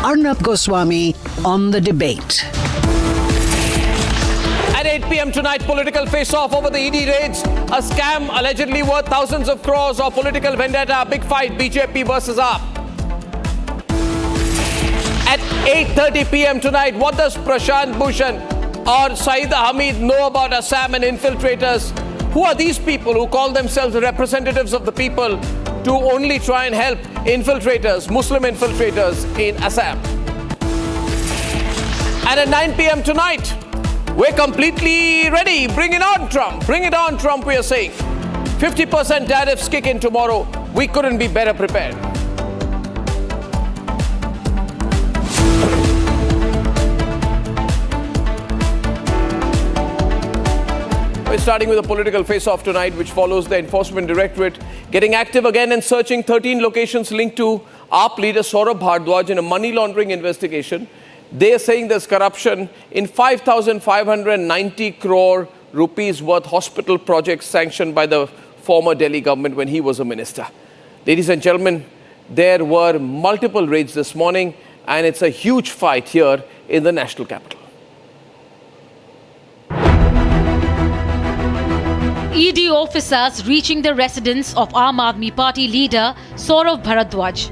Arnab Goswami on The Debate. At 8 p.m. tonight, political face-off over the ED raids, a scam allegedly worth thousands of crores, or political vendetta, big fight, BJP versus Aap. At 8:30 p.m. tonight, what does Prashant Bhushan or Saeeda Hamid know about Assam and infiltrators? Who are these people who call themselves representatives of the people to only try and help infiltrators, Muslim infiltrators in Assam? And at 9 p.m. tonight, we're completely ready. Bring it on, Trump. Bring it on, Trump, we are saying. 50% tariffs kick in tomorrow. We couldn't be better prepared. We're starting with a political face-off tonight, which follows the Enforcement Directorate getting active again and searching 13 locations linked to AAP leader Saurabh Bhardwaj in a money laundering investigation. They are saying there's corruption in 5,590 crore rupees worth hospital projects sanctioned by the former Delhi government when he was a minister. Ladies and gentlemen, there were multiple raids this morning, and it's a huge fight here in the national capital. ED officers reaching the residence of Aam Aadmi Party leader Saurabh Bhardwaj.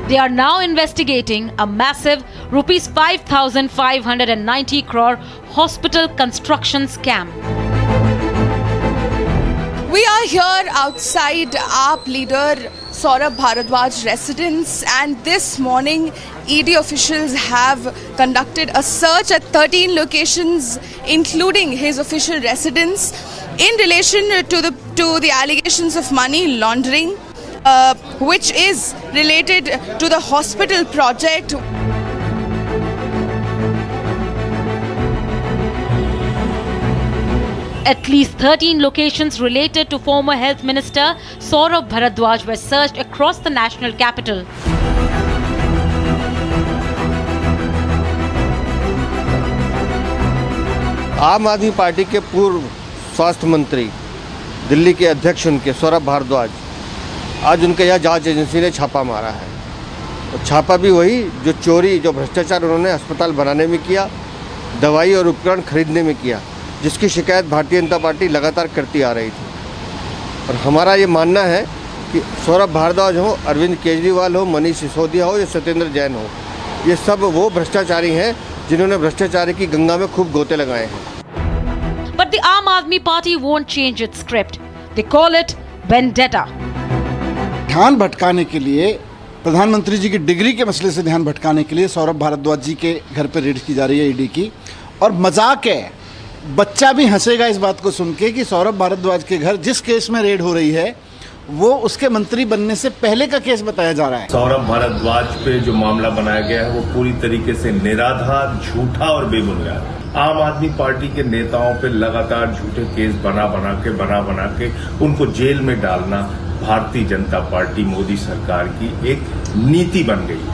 They are now investigating a massive rupees 5,590 crore hospital construction scam. We are here outside AAP leader Saurabh Bhardwaj residence, and this morning ED officials have conducted a search at 13 locations, including his official residence, in relation to the allegations of money laundering, which is related to the hospital project. At least 13 locations related to former Health Minister Saurabh Bhardwaj were searched across the national capital. आम आदमी party के पूर्व स्वास्थ्य मंत्री, दिल्ली के अध्यक्ष उनके सौरभ भारद्वाज, आज उनके यहाँ जांच एजेंसी ने छापा मारा है। और छापा भी वही जो चोरी, जो भ्रष्टाचार उन्होंने अस्पताल बनाने में किया, दवाई और उपकरण खरीदने में किया, जिसकी शिकायत भारतीय जनता पार्टी लगातार करती आ रही थी। और हमारा ये मानना है कि सौरभ भारद्वाज हो, अरविंद केजरीवाल हो, मनीष सिसोदिया हो या सत्येंद्र जैन हो, ये सब वो भ्रष्टाचारी हैं जिन्होंने भ्रष्टाचार की गंगा में खूब गोते लगाए हैं। But the Aam Aadmi Party won't change its script. They call it vendetta. ध्यान भटकाने के लिए, प्रधानमंत्री जी की डिग्री के मसले से ध्यान भटकाने के लिए सौरभ भारद्वाज जी के घर पर रेड की जा रही है ईडी की। और मजाक है, बच्चा भी हंसेगा इस बात को सुन के कि सौरभ भारद्वाज के घर जिस केस में रेड हो रही है वो उसके मंत्री बनने से पहले का केस बताया जा रहा है। सौरभ भारद्वाज पे जो मामला बनाया गया है वो पूरी तरीके से निराधार, झूठा और बेबुनियाद है। आम आदमी पार्टी के नेताओं पे लगातार झूठे केस बना बना के उनको जेल में डालना भारतीय जनता पार्टी, मोदी सरकार की एक नीति बन गई है।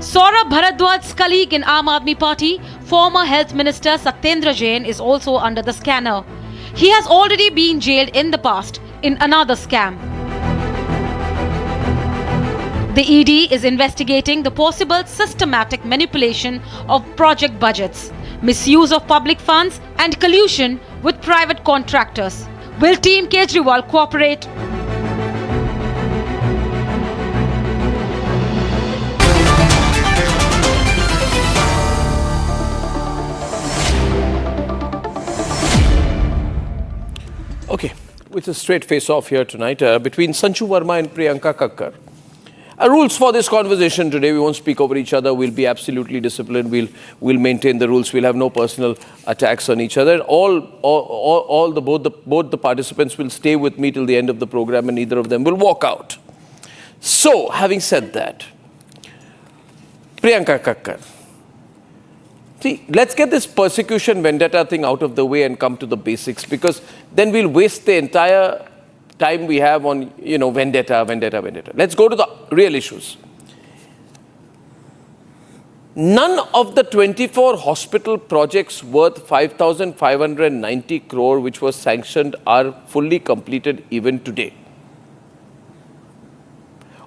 Saurabh Bhardwaj's colleague in Aam Aadmi Party, former Health Minister Satyendra Jain, is also under the scanner. He has already been jailed in the past in another scam. The ED is investigating the possible systematic manipulation of project budgets, misuse of public funds, and collusion with private contractors. Will Team Kejriwal cooperate? Okay, it's a straight face-off here tonight between Sanchu Verma and Priyanka Kakkar. Rules for this conversation today: we won't speak over each other. We'll be absolutely disciplined. We'll maintain the rules. We'll have no personal attacks on each other. Both the participants will stay with me till the end of the program, and neither of them will walk out. So, having said that, Priyanka Kakkar, see, let's get this persecution vendetta thing out of the way and come to the basics, because then we'll waste the entire time we have on, vendetta. Let's go to the real issues. None of the 24 hospital projects worth 5,590 crore which was sanctioned are fully completed even today.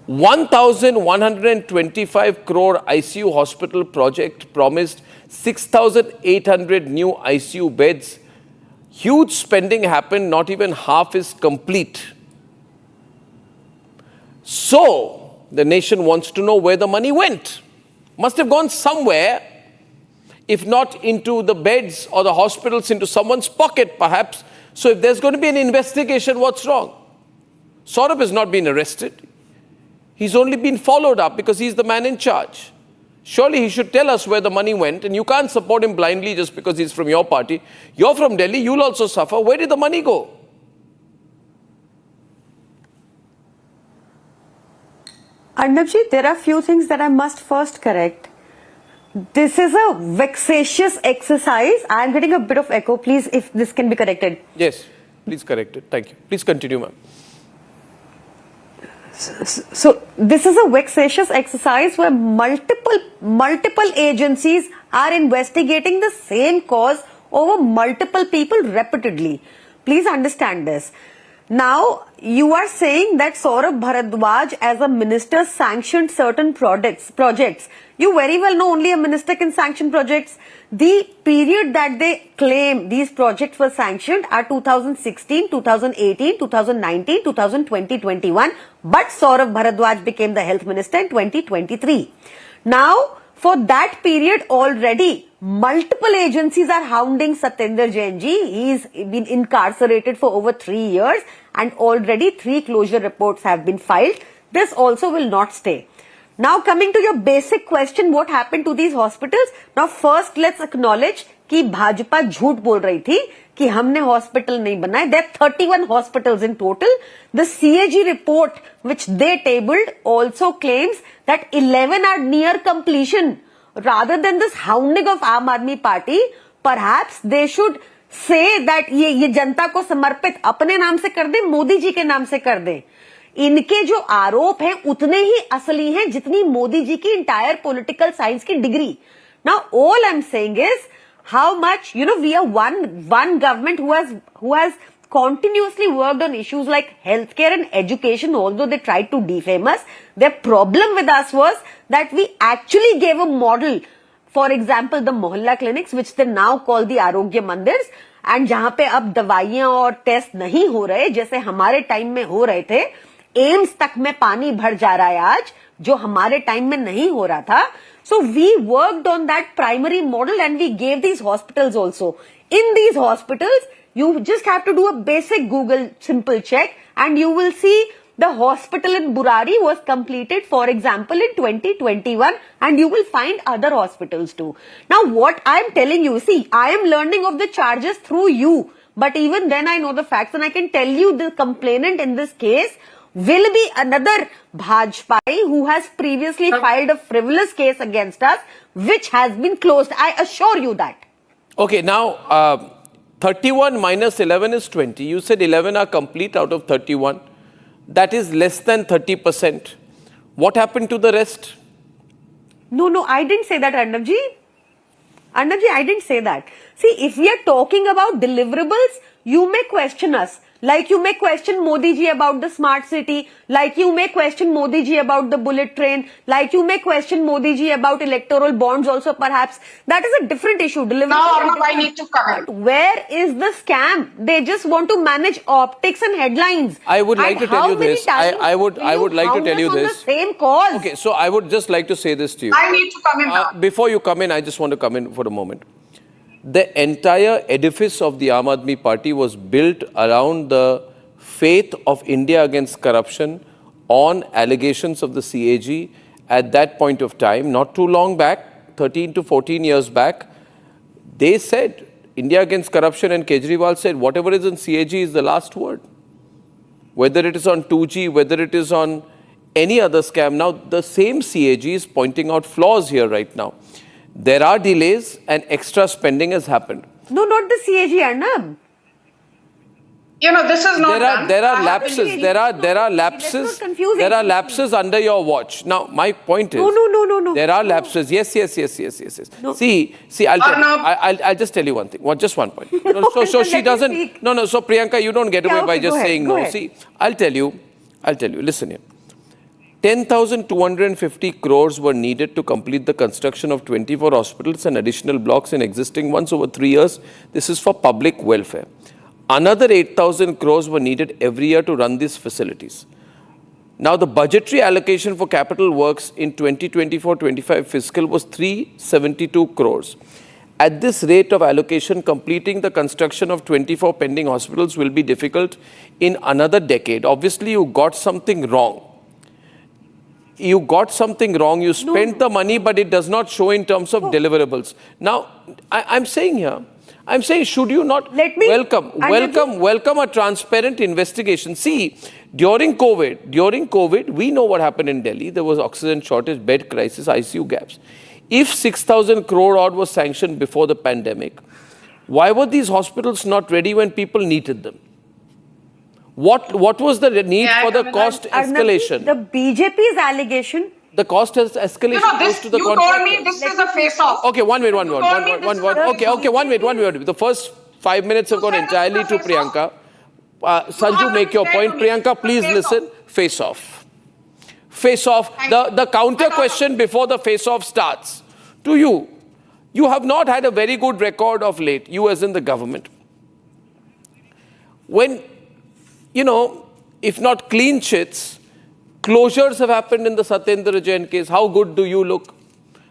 1,125 crore ICU hospital project promised 6,800 new ICU beds. Huge spending happened, not even half is complete. So, the nation wants to know where the money went. Must have gone somewhere, if not into the beds or the hospitals, into someone's pocket perhaps. So if there's going to be an investigation, what's wrong? Saurabh has not been arrested. He's only been followed up because he's the man in charge. Surely he should tell us where the money went, and you can't support him blindly just because he's from your party. You're from Delhi, you'll also suffer. Where did the money go? Arnabji, there are few things that I must first correct. This is a vexatious exercise. I am getting a bit of echo. Please, if this can be corrected. Yes, please correct it. Thank you. Please continue, ma'am. So this is a vexatious exercise where multiple agencies are investigating the same cause over multiple people repeatedly. Please understand this. Now, you are saying that Saurabh Bharadwaj as a minister sanctioned certain projects. You very well know only a minister can sanction projects. The period that they claim these projects were sanctioned are 2016, 2018, 2019, 2020, 21. But Saurabh Bharadwaj became the health minister in 2023. Now, for that period already, multiple agencies are hounding Satyendra Jain ji. He's been incarcerated for over 3 years and already 3 closure reports have been filed. This also will not stay. Now coming to your basic question, what happened to these hospitals? Now first let's acknowledge कि भाजपा झूठ बोल रही थी कि हमने hospital नहीं बनाए. There are 31 hospitals in total. The CAG report which they tabled also claims that 11 are near completion. Rather than this hounding of Aam Aadmi Party, perhaps they should say that ये जनता को समर्पित अपने नाम से कर दे, मोदी जी के नाम से कर दे. इनके जो आरोप हैं उतने ही असली हैं जितनी मोदी जी की इंटायर पॉलिटिकल साइंस की degree. Now all I'm saying is how much, we are one government who has continuously worked on issues like healthcare and education, although they tried to defame us. Their problem with us was that we actually gave a model. For example, the Mohalla clinics, which they now call the Arogya Mandirs, and जहां पे अब दवाइयां और test नहीं हो रहे जैसे हमारे टाइम में हो रहे थे. एम्स तक में पानी भर जा रहा है आज, जो हमारे टाइम में नहीं हो रहा था. So we worked on that primary model and we gave these hospitals also. In these hospitals, you just have to do a basic Google simple check and you will see the hospital in Burari was completed, for example, in 2021, and you will find other hospitals too. Now what I am telling you, see, I am learning of the charges through you, but even then I know the facts and I can tell you the complainant in this case will be another Bhajpai who has previously filed a frivolous case against us, which has been closed. I assure you that. Okay, now 31 minus 11 is 20. You said 11 are complete out of 31. That is less than 30%. What happened to the rest? No, I didn't say that, Arnabji. Arnabji, I didn't say that. See, if we are talking about deliverables, you may question us. Like you may question Modi ji about the smart city, like you may question Modi ji about the bullet train, like you may question Modi ji about electoral bonds also perhaps. That is a different issue. Now, I need to comment. Where is the scam? They just want to manage optics and headlines. I would like to tell you this. I would like to tell you this. The same cause. Okay, so I would just like to say this to you. I need to come in now. Before you come in, I just want to come in for a moment. The entire edifice of the Aam Aadmi Party was built around the faith of India against corruption on allegations of the CAG at that point of time, not too long back, 13 to 14 years back. They said, India against corruption, and Kejriwal said, whatever is in CAG is the last word. Whether it is on 2G, whether it is on any other scam. Now, the same CAG is pointing out flaws here right now. There are delays and extra spending has happened. No, not the CAG, Arnab. This is not done. There are lapses. There are lapses. There are lapses under your watch. Now, my point is. No. There are lapses. Yes. No. See. I'll just tell you one thing. Just one point. So she doesn't. No. So Priyanka, you don't get away by just saying no. See, I'll tell you. Listen here. 10,250 crores were needed to complete the construction of 24 hospitals and additional blocks in existing ones over 3 years. This is for public welfare. Another 8,000 crores were needed every year to run these facilities. Now, the budgetary allocation for capital works in 2024-25 fiscal was 372 crores. At this rate of allocation, completing the construction of 24 pending hospitals will be difficult in another decade. Obviously, you got something wrong. You got something wrong. You spent the money, but it does not show in terms of deliverables. Now, I'm saying here, should you not welcome a transparent investigation? See, during COVID, we know what happened in Delhi. There was oxygen shortage, bed crisis, ICU gaps. If 6,000 crore odd was sanctioned before the pandemic, why were these hospitals not ready when people needed them? What was the need for the cost escalation? The BJP's allegation. The cost has escalation goes to the you told me this is a face-off. Okay, one minute. Okay, one minute. The first 5 minutes have gone entirely to Priyanka. Sanju, make your point. Priyanka, please listen. Face-off. Face-off. The counter question before the face-off starts. To you, you have not had a very good record of late, you as in the government. When, if not clean chits, closures have happened in the Satyendra Jain case. How good do you look?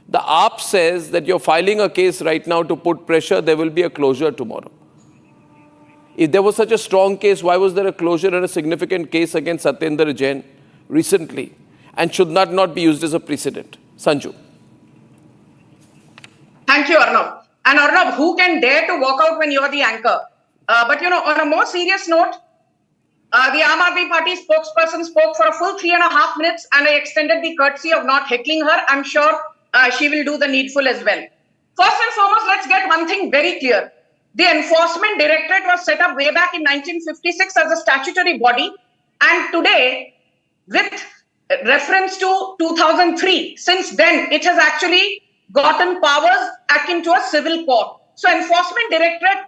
The AAP says that you're filing a case right now to put pressure. There will be a closure tomorrow. If there was such a strong case, why was there a closure and a significant case against Satyendra Jain recently? And should that not be used as a precedent? Sanju. Thank you, Arnab. And Arnab, who can dare to walk out when you're the anchor? But on a more serious note, the Aam Aadmi Party spokesperson spoke for a full 3.5 minutes, and I extended the courtesy of not heckling her. I'm sure she will do the needful as well. First and foremost, let's get one thing very clear. The Enforcement Directorate was set up way back in 1956 as a statutory body, and today, with reference to 2003, since then, it has actually gotten powers akin to a civil court. So, Enforcement Directorate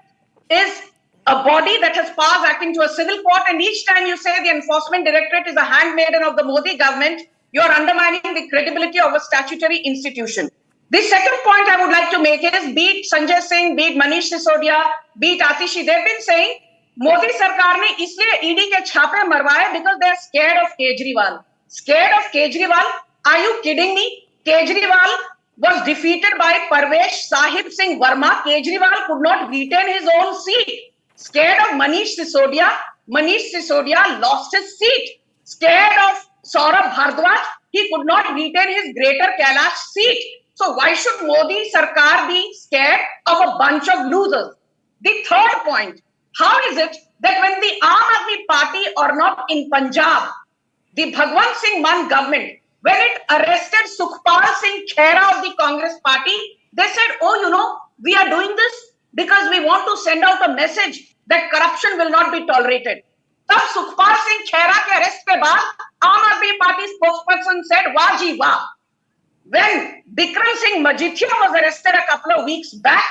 is a body that has powers acting to a civil court, and each time you say the Enforcement Directorate is a handmaiden of the Modi government, you are undermining the credibility of a statutory institution. The second point I would like to make is, be it Sanjay Singh, be it Manish Sisodia, be it Atishi, they've been saying, Modi Sarkar ne isliye ED ke chhape marwaye because they're scared of Kejriwal. Scared of Kejriwal? Are you kidding me? Kejriwal was defeated by Parvesh Sahib Singh Verma. Kejriwal could not retain his own seat. Scared of Manish Sisodia? Manish Sisodia lost his seat. Scared of Saurabh Bhardwaj? He could not retain his Greater Kailash seat. So why should Modi Sarkar be scared of a bunch of losers? The third point, how is it that when the Aam Aadmi Party or not in Punjab, the Bhagwant Singh Mann government, when it arrested Sukhpal Singh Khera of the Congress Party, they said, we are doing this because we want to send out a message that corruption will not be tolerated. Tab Sukhpal Singh Khera ke arrest ke baad, Aam Aadmi Party spokesperson said, wah ji wah. When Bikram Singh Majithia was arrested a couple of weeks back,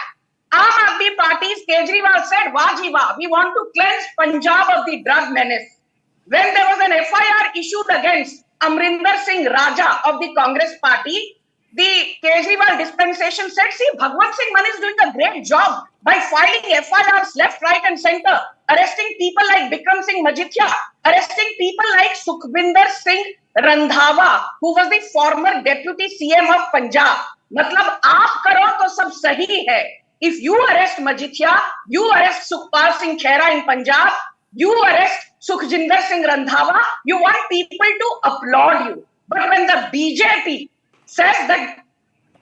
Aam Aadmi Party's Kejriwal said, wah ji wah, we want to cleanse Punjab of the drug menace. When there was an FIR issued against Amrinder Singh Raja of the Congress Party, the Kejriwal dispensation said, see, Bhagwant Singh Mann is doing a great job by filing FIRs left, right and center, arresting people like Bikram Singh Majithia, arresting people like Sukhbinder Singh Randhawa, who was the former deputy CM of Punjab. Matlab, aap karo to sab sahi hai. If you arrest Majithia, you arrest Sukhpal Singh Khera in Punjab, you arrest Sukhjinder Singh Randhawa, you want people to applaud you. But when the BJP says that,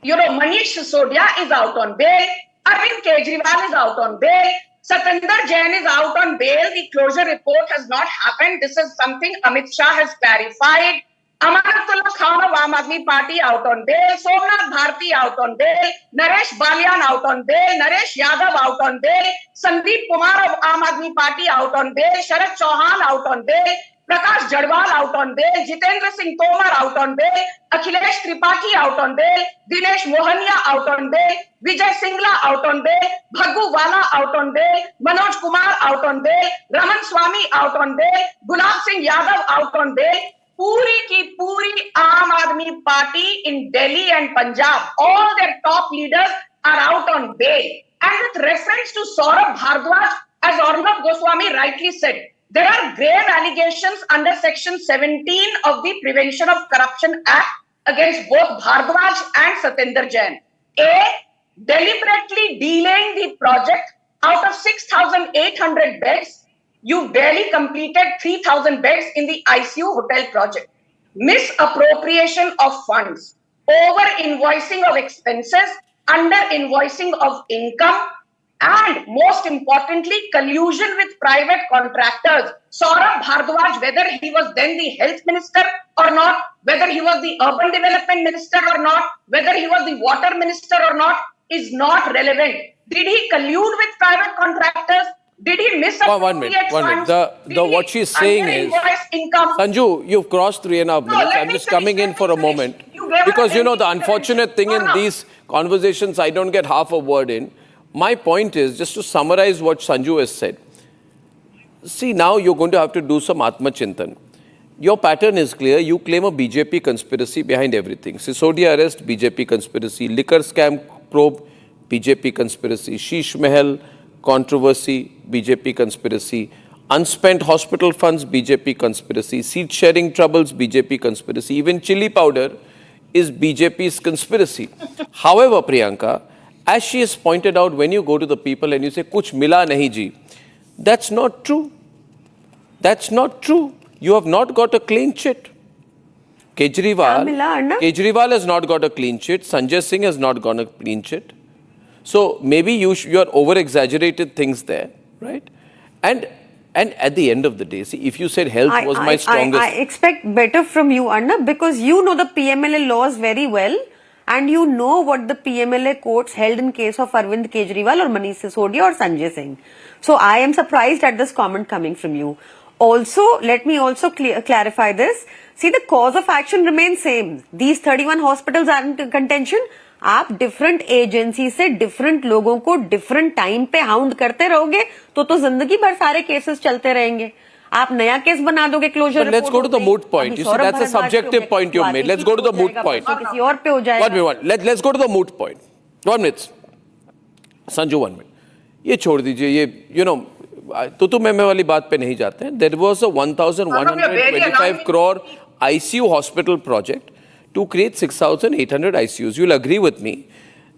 Manish Sisodia is out on bail, Arvind Kejriwal is out on bail, Satyendra Jain is out on bail, the closure report has not happened. This is something Amit Shah has clarified. Amanatullah Khan of Aam Aadmi Party out on bail, Somnath Bharti out on bail, Naresh Balian out on bail, Naresh Yadav out on bail, Sandeep Kumar of Aam Aadmi Party out on bail, Sharad Chauhan out on bail, Prakash Jadwal out on bail, Jitendra Singh Tomar out on bail, Akhilesh Tripathi out on bail, Dinesh Mohania out on bail, Vijay Singla out on bail, Bhaggu Wala out on bail, Manoj Kumar out on bail, Raman Swamy out on bail, Gulab Singh Yadav out on bail. पूरी की पूरी आम आदमी party in Delhi and Punjab, all their top leaders are out on bail. And with reference to Saurabh Bhardwaj, as Arvind Goswami rightly said, there are grave allegations under Section 17 of the Prevention of Corruption Act against both Bhardwaj and Satyendra Jain. A, deliberately delaying the project. Out of 6,800 beds, you barely completed 3,000 beds in the ICU hotel project. Misappropriation of funds, over invoicing of expenses, under invoicing of income, and most importantly, collusion with private contractors. Saurabh Bhardwaj, whether he was then the health minister or not, whether he was the urban development minister or not, whether he was the water minister or not, is not relevant. Did he collude with private contractors? Did he misappropriate funds? What she's saying is, Sanju, you've crossed 3.5 minutes. I'm just coming in for a moment. Because, you know, the unfortunate thing in these conversations, I don't get half a word in. My point is, just to summarize what Sanju has said. See, now you're going to have to do some Atma Chintan. Your pattern is clear. You claim a BJP conspiracy behind everything. Sisodia arrest, BJP conspiracy. Liquor scam probe, BJP conspiracy. Sheesh Mahal controversy, BJP conspiracy. Unspent hospital funds, BJP conspiracy. Seat sharing troubles, BJP conspiracy. Even chili powder is BJP's conspiracy. However, Priyanka, as she has pointed out, when you go to the people and you say, Kuch mila nahi ji, that's not true. That's not true. You have not got a clean chit. Kejriwal has not got a clean chit. Sanjay Singh has not got a clean chit. So maybe you are over-exaggerated things there, right? And at the end of the day, see, if you said health was my strongest... I expect better from you, Arnab, because you know the PMLA laws very well and you know what the PMLA courts held in case of Arvind Kejriwal or Manish Sisodia or Sanjay Singh. So I am surprised at this comment coming from you. Also, let me also clarify this. See, the cause of action remains same. These 31 hospitals are in contention. आप different agency से different लोगों को different time पे hound करते रहोगे तो जिंदगी भर सारे केसेस चलते रहेंगे. आप नया केस बना दोगे closure. Let's go to the moot point. You see, that's a subjective point you made. Let's go to the moot point. किसी और पे हो जाएगा. Let's go to the moot point. 1 minute. Sanju, 1 minute. ये छोड़ दीजिए. ये you know तो मैं वाली बात पे नहीं जाते हैं. There was a 1,125 crore ICU hospital project to create 6,800 ICUs. You'll agree with me.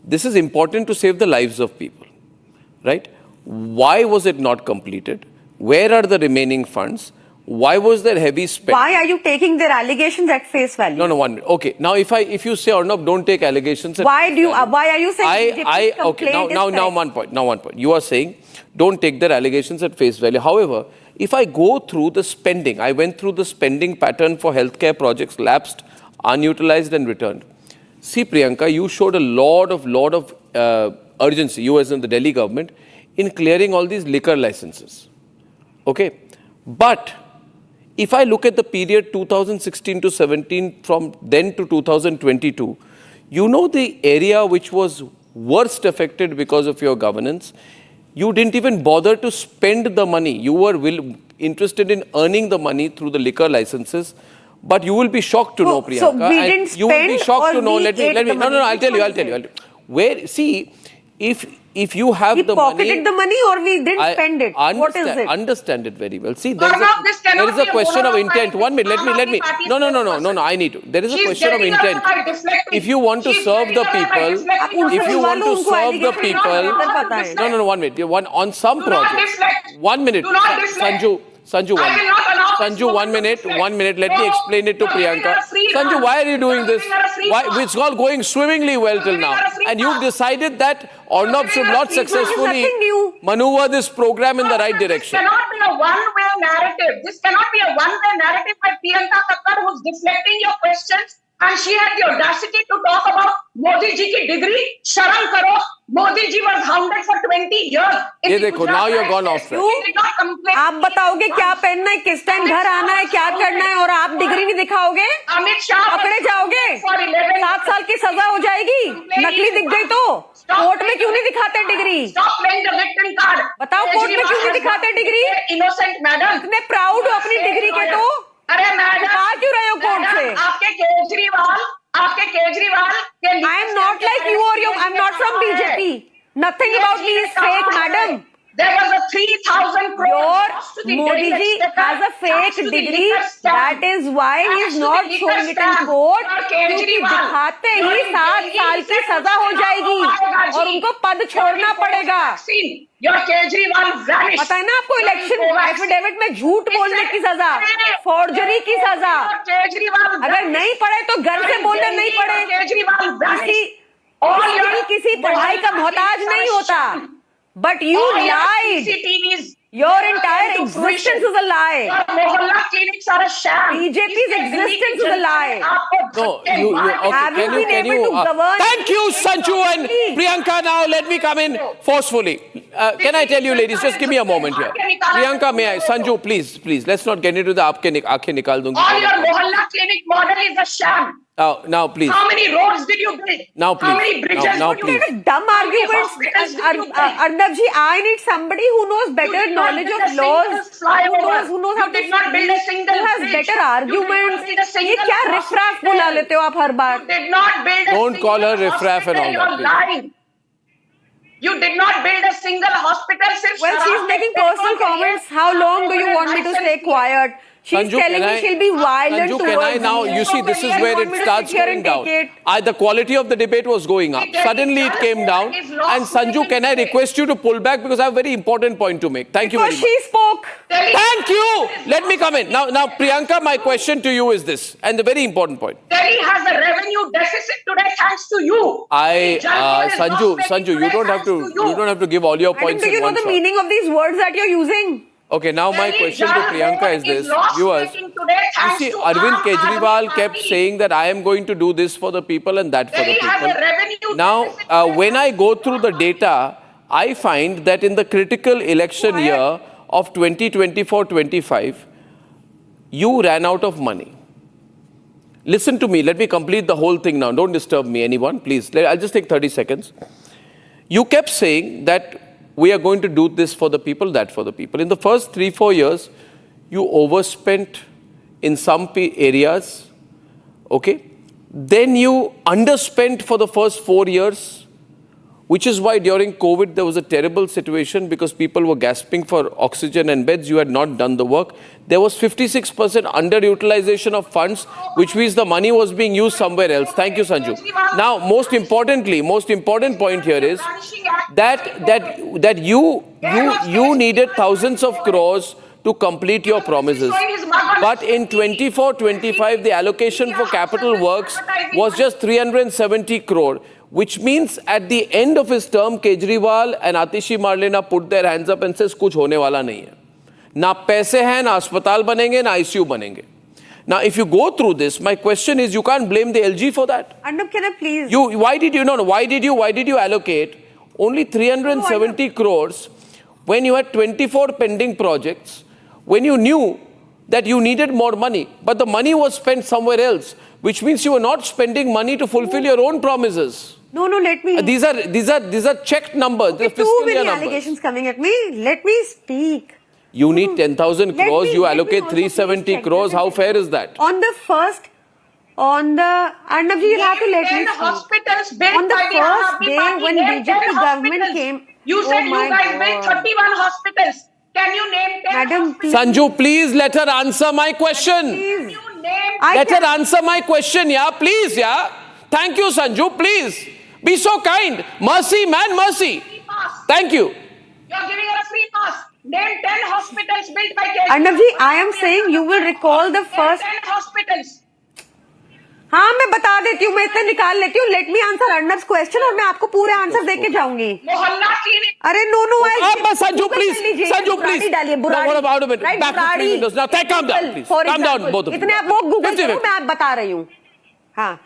This is important to save the lives of people, right? Why was it not completed? Where are the remaining funds? Why was there heavy spending? Why are you taking their allegations at face value? No, 1 minute. Okay, now if you say, Arnab, don't take allegations at why are you saying okay, now 1 point. Now 1 point. You are saying don't take their allegations at face value. However, if I go through the spending, I went through the spending pattern for healthcare projects lapsed, unutilized and returned. See, Priyanka, you showed a lot of urgency, you as in the Delhi government, in clearing all these liquor licenses. Okay, but if I look at the period 2016 to 17, from then to 2022, you know the area which was worst affected because of your governance, you didn't even bother to spend the money. You were interested in earning the money through the liquor licenses. But you will be shocked to know, Priyanka. So we didn't spend, you will be shocked to know. Let me. No, I'll tell you. Where, see, if you have the money... We pocketed the money or we didn't spend it? What is it? Understand it very well. See, there is a question of intent. 1 minute, let me. No, I need to. There is a question of intent. If you want to serve the people, No, 1 minute. On some projects. 1 minute. Sanju, 1 minute. Let me explain it to Priyanka. Sanju, why are you doing this? It's all going swimmingly well till now. And you've decided that Arnab should not successfully maneuver this program in the right direction. This cannot be a one-way narrative. This cannot be a one-way narrative by Priyanka Thakkar, who's deflecting your questions. And she had the audacity to talk about Modi ji ki degree. Sharam karo. Modi ji was hounded for 20 years. ये देखो, now you're gone off track. आप बताओगे क्या पहनना है, किस time घर आना है, क्या करना है, और आप डिग्री नहीं दिखाओगे? अमित शाह पकड़े जाओगे? 7 साल की सजा हो जाएगी. नकली दिख गई तो कोर्ट में क्यों नहीं दिखाते डिग्री? बताओ, कोर्ट में क्यों नहीं दिखाते डिग्री? इनोसेंट मैडम, इतने प्राउड हो अपनी डिग्री के तो अरे मैडम, आ क्यों रहे हो कोर्ट से? आपके केजरीवाल के I am not like you or you. I am not from BJP. Nothing about me is fake, madam. There was a 3,000 crore Your loss to the Modi Delhi ji exchequer, has a fake thanks to the degree. liquor scam. That is why he is Thanks to the not liquor showing it in scam. court. और क्योंकि केजरीवाल, दिखाते ही your 7 साल की सजा हो जाएगी और उनको पद छोड़ना पड़ेगा। Your Kejriwal vanished. पता है ना आपको, इलेक्शन एफिडेविट में झूठ बोलने की सजा, फॉर्जरी की सजा। केजरीवाल अगर नहीं पढ़े तो घर से बोलने नहीं पड़े। किसी पढ़ाई का मोहताज नहीं होता। But you lied. Your entire existence is a lie. Mohalla clinics are a sham. BJP's existence is a lie. No, okay, Have you been can able you, to govern? thank you, Sanju and Priyanka. Now let me come in forcefully. Can I tell you, ladies, just give me a moment here. Priyanka, may I? Sanju, please, let's not get into the aankhein nikal dungi. All your Mohalla clinic model is a sham. Now, please. How many roads did you build? Now, please. How many bridges Now, did you please. build? Dumb How many arguments. hospitals did you build? Arnab ji, I need somebody who knows better did not knowledge build of a single laws, flyover. who knows You how to did not build a speak, single who has bridge. better You did not arguments. build a single ये क्या रिफ्राफ बुला लेते हो आप हर बार? You did not build a Don't single call her riffraff and all hospital. that, You're lying. You did not build a single hospital. Well, she's making personal comments. How long do you want me to stay quiet? She's Sanju, telling me she'll be violent Sanju, towards can I now? me. You see, this is where it starts going down. The quality of the debate was going up. Suddenly it came down. And Sanju, can I request you to pull back because I have a very important point to make. Thank you very Because much. she spoke. Thank you. Let me come in. Now, Priyanka, my question to you is this, and the very important point. Delhi has a revenue deficit today thanks to you. Sanju, you don't have to give all your Madam, points do you in know one the shot. meaning of these words that you're using? Okay, now my question to Priyanka is this. Viewers, you see, Arvind Kejriwal kept saying that I am going to do this for the people and that for the people. Now, when I go through the data, I find that in the critical election year of 2024-25, you ran out of money. Listen to me. Let me complete the whole thing now. Don't disturb me, anyone, please. I'll just take 30 seconds. You kept saying that we are going to do this for the people, that for the people. In the first 3-4 years, you overspent in some areas, okay? Then you underspent for the first 4 years, which is why during COVID there was a terrible situation because people were gasping for oxygen and beds. You had not done the work. There was 56% underutilization of funds, which means the money was being used somewhere else. Thank you, Sanju. Now, most important point here is that you needed thousands of crores to complete your promises. But in 24-25, the allocation for capital works was just 370 crore. Which means at the end of his term, Kejriwal and Atishi Marlena put their hands up and says, "Kuch hone wala nahi hai. Na paise hain, na अस्पताल banenge, na ICU banenge." Now, if you go through this, my question is, you can't blame the LG for that. Arnab, can I please? Why did you allocate only 370 crores when you had 24 pending projects, when you knew that you needed more money, but the money was spent somewhere else, which means you were not spending money to fulfill your own promises. No, let me. These are checked numbers. Okay, too many allegations coming at me. Let me speak. You need 10,000 crores. You allocate 370 crores. How fair is that? Arnab ji, you'll have to let me speak. Hospitals built On the by the first Aam Aadmi day Party, when name 10 BJP government hospitals. came, You said oh you my guys built God. 31 hospitals. Can you name 10 Madam, hospitals? please. Sanju, please let her answer my question. Please. You name Let her answer my question, yeah? Please, yeah? Thank you, Sanju. Please. Be so kind. Mercy, man, mercy. Thank you. You're giving her a free pass. Name 10 hospitals built by Kejriwal. Arnab ji, I am saying you will recall the first. 10 hospitals. हाँ मैं बता देती हूँ, मैं इतने निकाल लेती हूँ. Let me answer Arnab's question और मैं आपको पूरे आंसर दे के जाऊंगी. मोहल्ला क्लिनिक. अरे no Sanju, please. Sanju, please. डालिए Burari. What about it? Back to 3 windows. Now, calm down, please. Calm down, both of you. इतने आप वो गूगल करो, मैं आप बता रही हूँ. हाँ.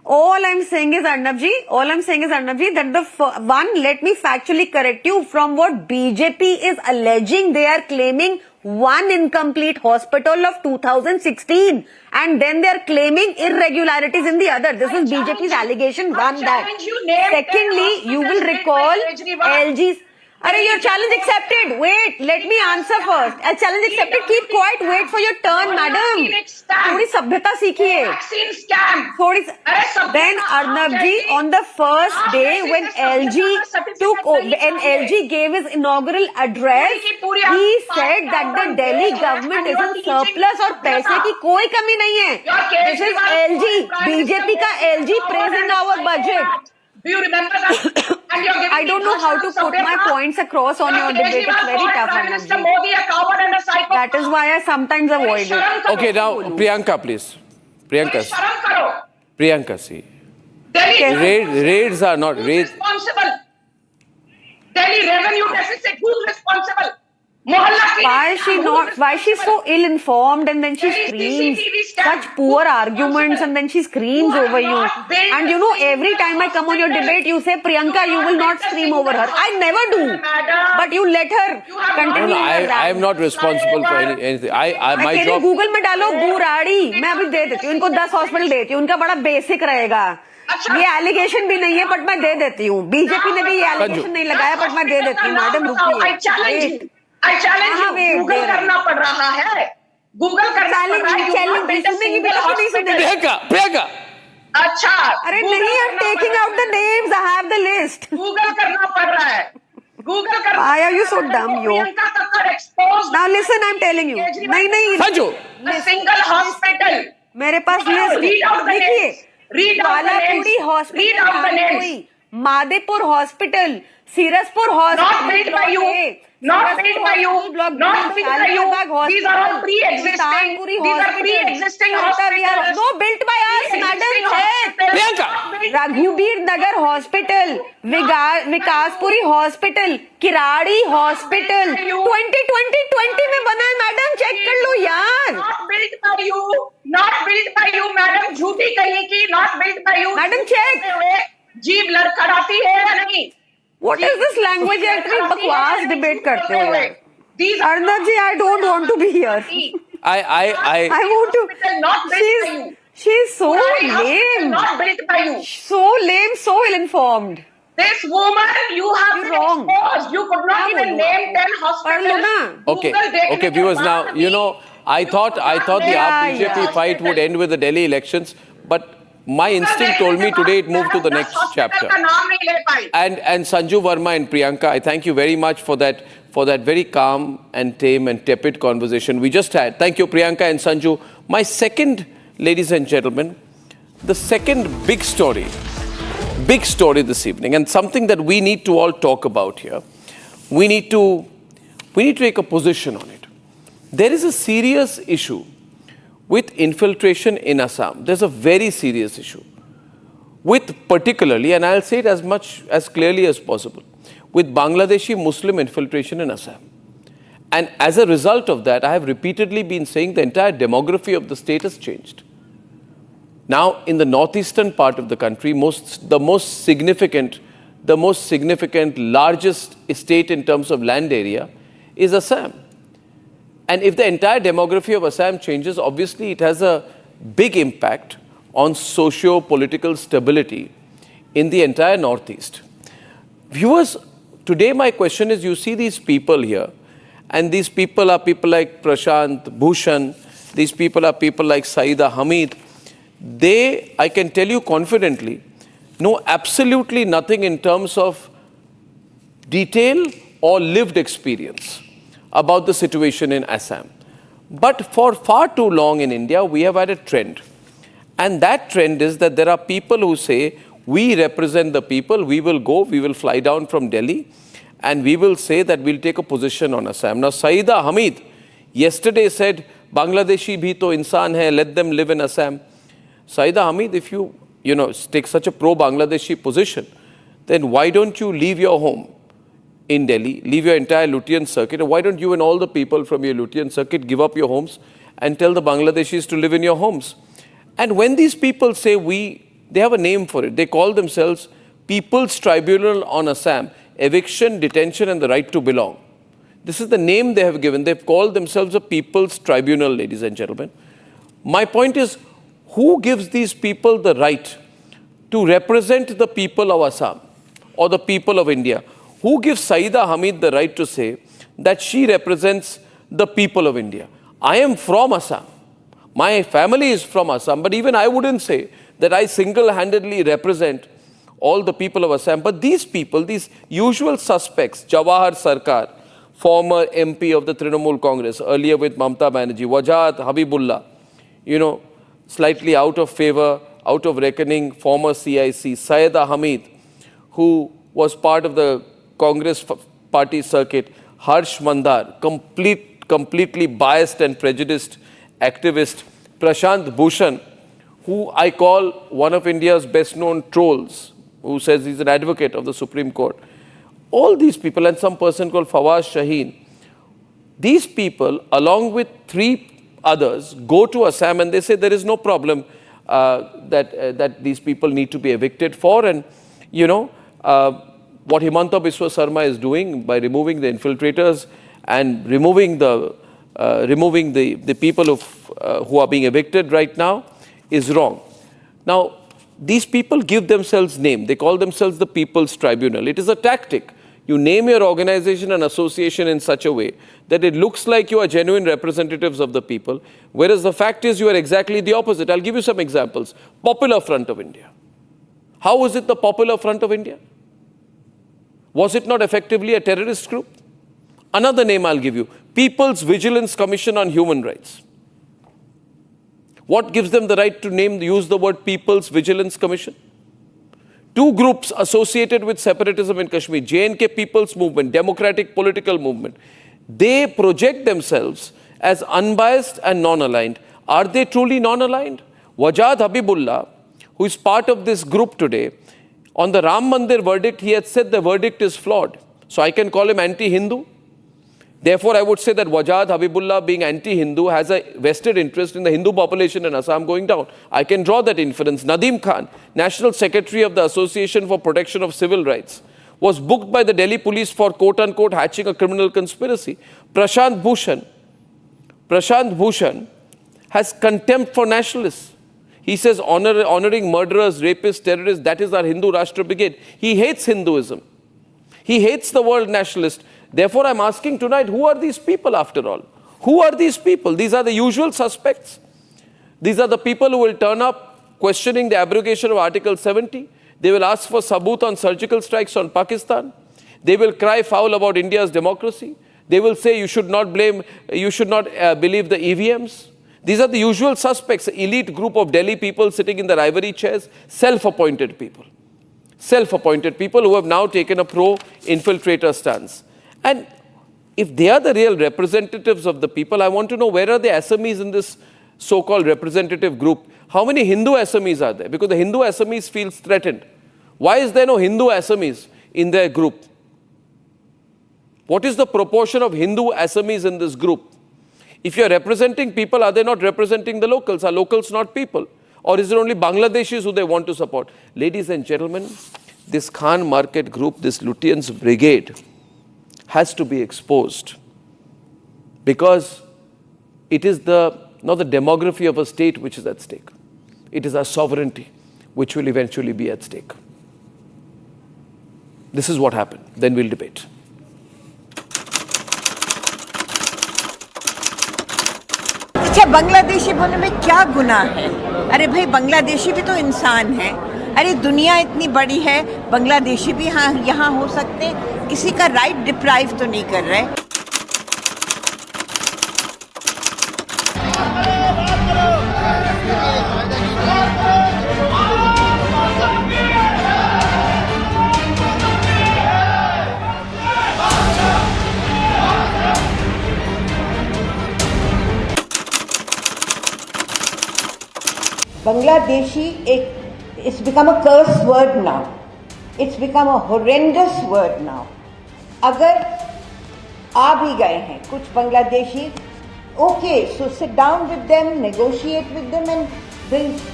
All I'm saying is Arnab ji, that the one, let me factually correct you from what BJP is alleging. They are claiming one incomplete hospital of 2016 and then they are claiming irregularities in the other. This is BJP's allegation. One, that. Secondly, you will recall LG's. Arey, your challenge accepted. Wait, let me answer first. A challenge accepted. Keep quiet. Wait for your turn, madam. थोड़ी सभ्यता सीखिए. Vaccine scam. थोड़ी. Then Arnab ji, on the first day when LG LG gave his inaugural address, he said that the Delhi government is in surplus और पैसे की कोई कमी नहीं है. This is LG, BJP का LG praising our budget. Do you remember that? And you're giving I don't know how to put my points across on your debate. It's very tough, Prime Minister Arnab ji. Modi, a coward and a psychopath. That is why I sometimes avoid it. Okay, now Priyanka, please. Priyanka, Sharam karo. Priyanka, see. Delhi Raids are not raids. responsible. Delhi revenue deficit. Who's responsible? Mohalla Why is she so ill-informed and then she screams such poor arguments and then she screams over you. And you know, every time I come on your debate, you say, Priyanka, you will not scream over her. I never do. But you let her continue. No, I am not responsible for anything. My job. Google में डालो बुराड़ी. मैं अभी दे देती हूँ. इनको 10 hospital देती हूँ. उनका बड़ा बेसिक रहेगा. ये एलिगेशन भी नहीं है, बट मैं दे देती हूँ. बीजेपी ने भी ये एलिगेशन नहीं लगाया, बट मैं दे देती हूँ. मैडम रुकिए. I challenge you. Google करना पड़ रहा है. Google करना पड़ रहा है. Priyanka. अच्छा. अरे नहीं, I'm taking out the names. I have the list. Google करना पड़ रहा है. Google करना. Why are you so dumb, yo? Now listen, I'm telling you. नहीं. Sanju. A single hospital. मेरे पास लिस्ट. देखिए. Walapuri hospital, Madepur hospital, Sirsapur hospital. Not built by you. Not built by you. Not built by you. These are all pre-existing. These are pre-existing hospitals. No, built by us, madam. Priyanka. Raghubir Nagar hospital, Vikaspuri hospital, Kirari hospital 2020 में बना है. Madam check कर लो यार. Not built by you. Not built by you, madam. झूठी कहीं की. Not built by you. Madam check. जीभ लड़खड़ाती है या नहीं? What is this language? यार बकवास डिबेट करते हो यार. Arnab ji, I don't want to be here. I want to. She's so lame. Not built by you. So lame, so ill-informed. This woman, you have been wrong. exposed. You could not even name 10 hospitals. Okay, viewers. Now you know. I thought the BJP fight would end with the Delhi elections, but my instinct told me today it moved to the next chapter. And Sanju Verma and Priyanka, I thank you very much for that very calm and tame and tepid conversation we just had. Thank you, Priyanka and Sanju. My second, ladies and gentlemen, the second big story this evening, and something that we need to all talk about here. We need to take a position on it. There is a serious issue with infiltration in Assam. There's a very serious issue with particularly, and I'll say it as clearly as possible, with Bangladeshi Muslim infiltration in Assam. And as a result of that, I have repeatedly been saying the entire demography of the state has changed. Now, in the northeastern part of the country, the most significant, largest state in terms of land area is Assam. And if the entire demography of Assam changes, obviously it has a big impact on socio-political stability in the entire Northeast. Viewers, today my question is, you see these people here, and these people are people like Prashant Bhushan, these people are people like Saida Hamid. They, I can tell you confidently, know absolutely nothing in terms of detail or lived experience about the situation in Assam. But for far too long in India, we have had a trend. And that trend is that there are people who say, we represent the people, we will fly down from Delhi, and we will say that we'll take a position on Assam. Now, Saida Hamid yesterday said, Bangladeshi bhi to insan hai, let them live in Assam. Saida Hamid, if you take such a pro-Bangladeshi position, then why don't you leave your home in Delhi, leave your entire Lutyens circuit, or why don't you and all the people from your Lutyens circuit give up your homes and tell the Bangladeshis to live in your homes? And when these people say they have a name for it. They call themselves People's Tribunal on Assam, Eviction, Detention and the Right to Belong. This is the name they have given. They've called themselves a People's Tribunal, ladies and gentlemen. My point is, who gives these people the right to represent the people of Assam or the people of India? Who gives Saida Hamid the right to say that she represents the people of India? I am from Assam. My family is from Assam, but even I wouldn't say that I single-handedly represent all the people of Assam. But these people, these usual suspects, Jawahar Sarkar, former MP of the Trinamool Congress, earlier with Mamta Banerjee, Wajahat Habibullah, slightly out of favor, out of reckoning, former CIC, Saida Hamid, who was part of the Congress party circuit, Harsh Mandar, completely biased and prejudiced activist, Prashant Bhushan, who I call one of India's best-known trolls, who says he's an advocate of the Supreme Court. All these people, and some person called Fawaz Shaheen, these people, along with 3 others, go to Assam and they say there is no problem that these people need to be evicted for. And, what Himanta Biswa Sarma is doing by removing the infiltrators and removing the people who are being evicted right now is wrong. Now, these people give themselves name. They call themselves the People's Tribunal. It is a tactic. You name your organization and association in such a way that it looks like you are genuine representatives of the people, whereas the fact is you are exactly the opposite. I'll give you some examples. Popular Front of India. How was it the Popular Front of India? Was it not effectively a terrorist group? Another name I'll give you. People's Vigilance Commission on Human Rights. What gives them the right to use the word People's Vigilance Commission? 2 groups associated with separatism in Kashmir, J&K People's Movement, Democratic Political Movement. They project themselves as unbiased and non-aligned. Are they truly non-aligned? Wajahat Habibullah, who is part of this group today, on the Ram Mandir verdict, he had said the verdict is flawed. So I can call him anti-Hindu. Therefore, I would say that Wajahat Habibullah, being anti-Hindu, has a vested interest in the Hindu population in Assam going down. I can draw that inference. Nadeem Khan, National Secretary of the Association for Protection of Civil Rights, was booked by the Delhi police for quote-unquote hatching a criminal conspiracy. Prashant Bhushan has contempt for nationalists. He says honoring murderers, rapists, terrorists, that is our Hindu Rashtra Brigade. He hates Hinduism. He hates the word nationalist. Therefore, I'm asking tonight, who are these people after all? Who are these people? These are the usual suspects. These are the people who will turn up questioning the abrogation of Article 70. They will ask for sabut on surgical strikes on Pakistan. They will cry foul about India's democracy. They will say you should not believe the EVMs. These are the usual suspects, an elite group of Delhi people sitting in their ivory chairs, self-appointed people. Self-appointed people who have now taken a pro-infiltrator stance. And if they are the real representatives of the people, I want to know where are the Assamese in this so-called representative group? How many Hindu Assamese are there? Because the Hindu Assamese feels threatened. Why is there no Hindu Assamese in their group? What is the proportion of Hindu Assamese in this group? If you're representing people, are they not representing the locals? Are locals not people? Or is it only Bangladeshis who they want to support? Ladies and gentlemen, this Khan Market group, this Lutyens Brigade, has to be exposed. Because it is not the demography of a state which is at stake. It is our sovereignty which will eventually be at stake. This is what happened. Then we'll debate. अच्छा, बांग्लादेशी होने में क्या गुनाह है? अरे भाई, बांग्लादेशी भी तो इंसान है. अरे दुनिया इतनी बड़ी है, बांग्लादेशी भी यहाँ हो सकते हैं. किसी का राइट डिप्राइव तो नहीं कर रहे. Bangladeshi, it's become a curse word now. It's become a horrendous word now. अगर आ भी गए हैं कुछ Bangladeshi, okay, so sit down with them, negotiate with them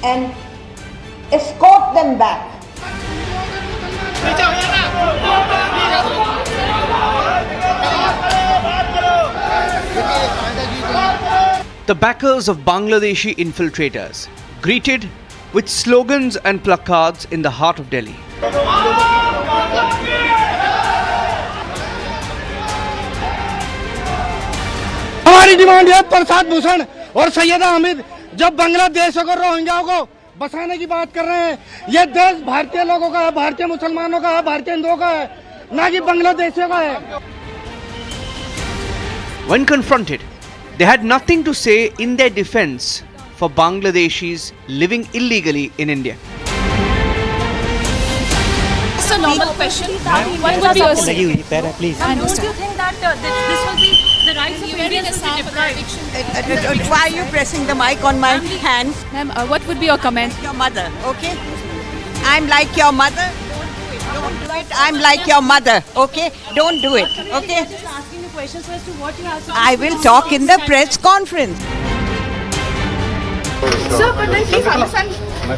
and escort them back. The backers of Bangladeshi infiltrators greeted with slogans and placards in the heart of Delhi. हमारी demand है प्रसाद भूषण और सैयदा हामिद जब बांग्लादेश और रोहिंग्याओं को बसाने की बात कर रहे हैं, ये देश भारतीय लोगों का है, भारतीय मुसलमानों का है, भारतीय हिंदुओं का है, ना कि बांग्लादेशियों का है। When confronted, they had nothing to say in their defense for Bangladeshis living illegally in India. It's a normal question. What would be your say? And don't you think that this will be the rights of Indians to be deprived? Why are you pressing the mic on my hand? Ma'am, what would be your comment? Your mother, okay? I'm like your mother. Don't do it. I'm like your mother, okay? Don't do it, okay? Just asking the questions as to what you have to I will talk in the press conference. Sir, but then please understand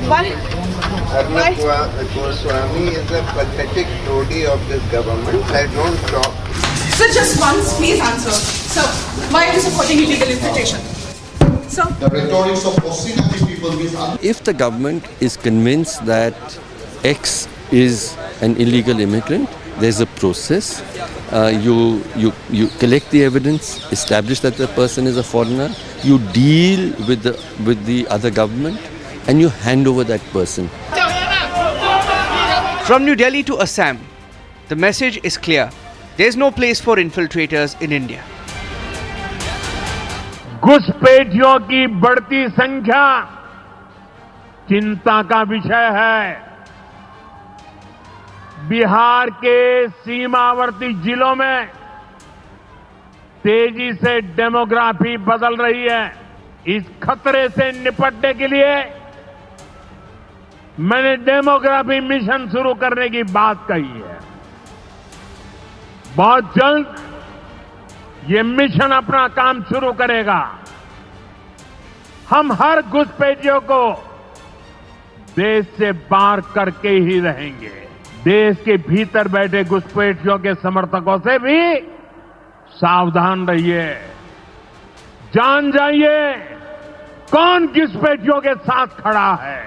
why. Arvind Goswami is a pathetic toady of this government. I don't talk. Sir, just once, please answer. Sir, why are you supporting illegal infiltration? Sir. The rhetorics of hostility people with If the government is convinced that X is an illegal immigrant, there's a process. You collect the evidence, establish that the person is a foreigner, you deal with the other government, and you hand over that person. From New Delhi to Assam, the message is clear. There's no place for infiltrators in India. घुसपैठियों की बढ़ती संख्या चिंता का विषय है। बिहार के सीमावर्ती जिलों में तेजी से डेमोग्राफी बदल रही है। इस खतरे से निपटने के लिए मैंने डेमोग्राफी मिशन शुरू करने की बात कही है। बहुत जल्द ये मिशन अपना काम शुरू करेगा। हम हर घुसपैठियों को देश से बाहर करके ही रहेंगे। देश के भीतर बैठे घुसपैठियों के समर्थकों से भी सावधान रहिए। जान जाइए कौन घुसपैठियों के साथ खड़ा है।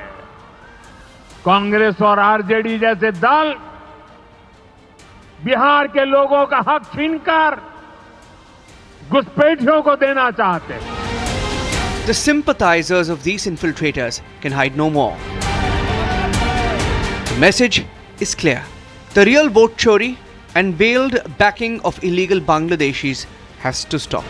कांग्रेस और आरजेडी जैसे दल बिहार के लोगों का हक छीनकर घुसपैठियों को देना चाहते हैं। The sympathizers of these infiltrators can hide no more. The message is clear. The real vote chori and veiled backing of illegal Bangladeshis has to stop.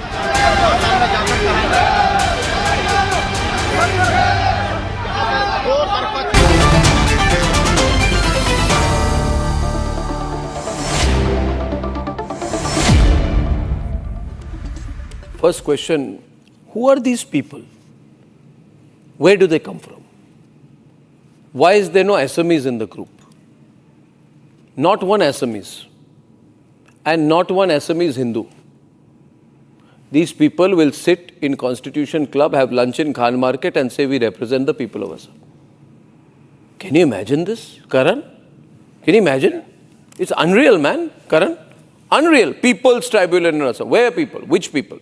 First question, who are these people? Where do they come from? Why is there no Assamese in the group? Not one Assamese. And not one Assamese Hindu. These people will sit in Constitution Club, have lunch in Khan Market and say we represent the people of Assam. Can you imagine this, Karan? Can you imagine? It's unreal, man, Karan. Unreal. People's Tribunal in Assam. Where are people? Which people?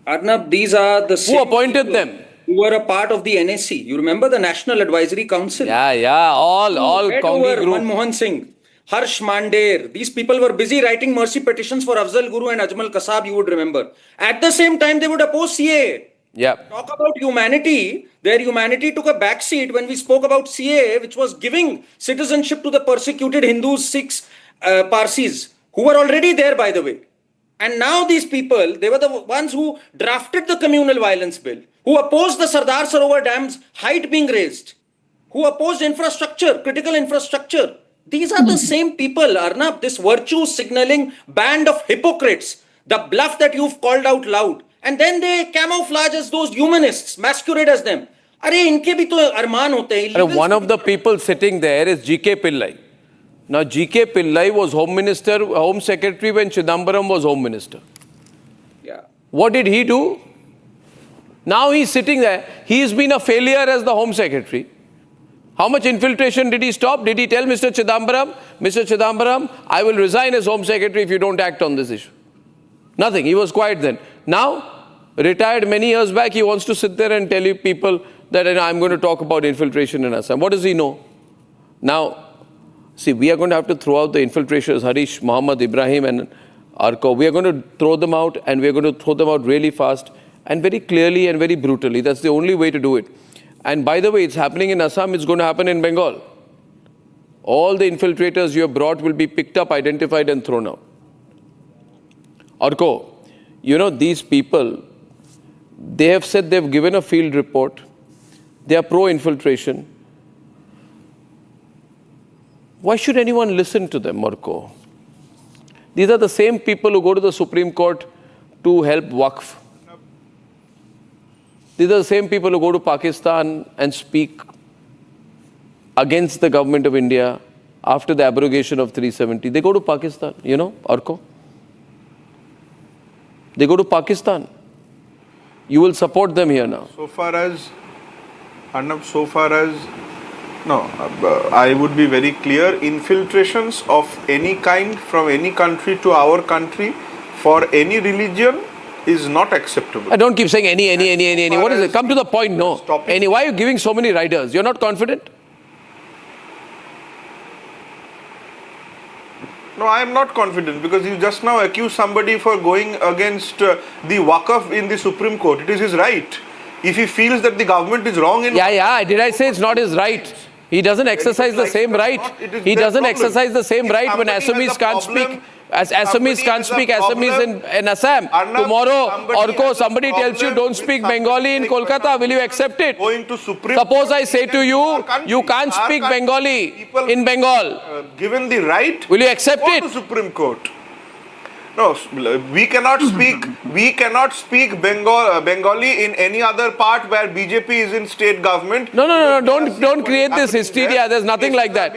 Arnab, these are the Who appointed them? Who were a part of the NSC. You remember the National Advisory Council? Yeah, all Congi group. Manmohan Singh, Harsh Mandir. These people were busy writing mercy petitions for Afzal Guru and Ajmal Kasab, you would remember. At the same time, they would oppose CAA. Yeah. Talk about humanity. Their humanity took a backseat when we spoke about CAA, which was giving citizenship to the persecuted Hindus, Sikhs, Parsis, who were already there, by the way. And now these people, they were the ones who drafted the communal violence bill, who opposed the Sardar Sarovar Dam's height being raised, who opposed infrastructure, critical infrastructure. These are the same people, Arnab, this virtue signaling band of hypocrites, the bluff that you've called out loud. And then they camouflage as those humanists, masquerade as them. Arey, inke bhi to arman hote hain. One of the people sitting there is G.K. Pillai. Now, G.K. Pillai was Home Secretary when Chidambaram was Home Minister. Yeah. What did he do? Now he's sitting there. He's been a failure as the Home Secretary. How much infiltration did he stop? Did he tell Mr. Chidambaram, I will resign as Home Secretary if you don't act on this issue? Nothing. He was quiet then. Now, retired many years back, he wants to sit there and tell you people that I'm going to talk about infiltration in Assam. What does he know? Now, see, we are going to have to throw out the infiltrators, Harish, Muhammad, Ibrahim and Arco. We are going to throw them out, and we are going to throw them out really fast and very clearly and very brutally. That's the only way to do it. And by the way, it's happening in Assam, it's going to happen in Bengal. All the infiltrators you have brought will be picked up, identified and thrown out. Arco, you know, these people, they have said they've given a field report. They are pro-infiltration. Why should anyone listen to them, Arco? These are the same people who go to the Supreme Court to help Waqf. These are the same people who go to Pakistan and speak against the government of India after the abrogation of 370. They go to Pakistan, you know, Arco. They go to Pakistan. You will support them here now. So far as, Arnab, no, I would be very clear, infiltrations of any kind from any country to our country for any religion is not acceptable. I don't keep saying any. What is it? Come to the point, no. Any. Why are you giving so many riders? You're not confident? No, I am not confident because you just now accused somebody for going against the Waqf in the Supreme Court. It is his right. If he feels that the government is wrong in... Yeah. Did I say it's not his right? He doesn't exercise the same right. He doesn't exercise the same right when Assamese can't speak. As Assamese can't speak Assamese in Assam. Tomorrow, Orko, somebody tells you don't speak Bengali in Kolkata. Will you accept it? Suppose I say to you, you can't speak Bengali in Bengal. Given the right, will you accept it? To Supreme Court. No, we cannot speak Bengali in any other part where BJP is in state government. No. Don't create this hysteria. There's nothing like that.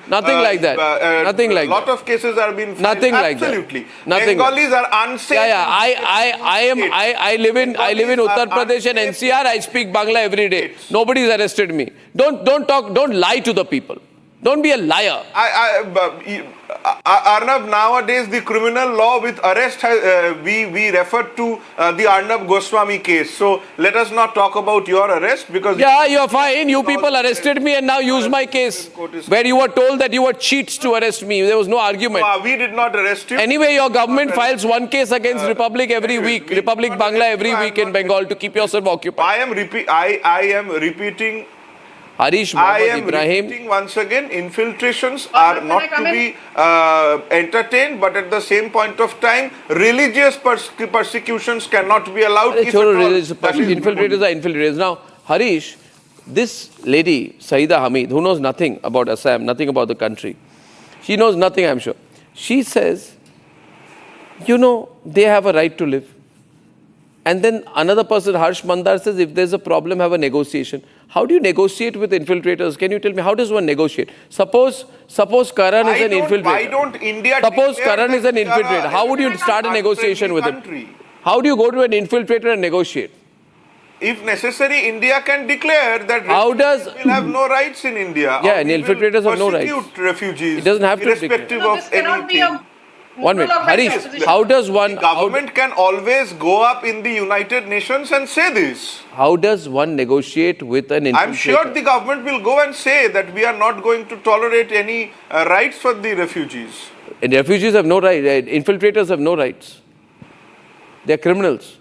Nothing like that. Nothing like that. Lot of cases are being filed. Nothing like that. Absolutely. Nothing. Bengalis are unsafe. I live in Uttar Pradesh and NCR. I speak Bangla every day. Nobody's arrested me. Don't lie to the people. Don't be a liar. Arnab, nowadays the criminal law with arrest, we refer to the Arnab Goswami case. So let us not talk about your arrest because... Yeah, you're fine. You people arrested me and now use my case where you were told that you were cheats to arrest me. There was no argument. We did not arrest you. Anyway, your government files one case against Republic every week. Republic Bangla every week in Bengal to keep yourself occupied. I am repeating... Harish repeating once again, infiltrations are not to be entertained, but at the same point of time, religious persecutions cannot be allowed. Infiltrators are infiltrators. Now, Harish, this lady, Saida Hamid, who knows nothing about Assam, nothing about the country, she knows nothing, I'm sure. She says, you know, they have a right to live. And then another person, Harsh Mandar, says, if there's a problem, have a negotiation. How do you negotiate with infiltrators? Can you tell me, how does one negotiate? Suppose Karan is an infiltrator. Why don't India Suppose Karan is an infiltrator. How would you start a negotiation with him? How do you go to an infiltrator and negotiate? If necessary, India can declare that refugees will have no rights in India. Yeah, and infiltrators have no rights. Refugees. It doesn't have to irrespective of anything. 1 minute. Harish, how does one... The government can always go up in the United Nations and say this. How does one negotiate with an infiltrator? I'm sure the government will go and say that we are not going to tolerate any rights for the refugees. And refugees have no rights. Infiltrators have no rights. They are criminals,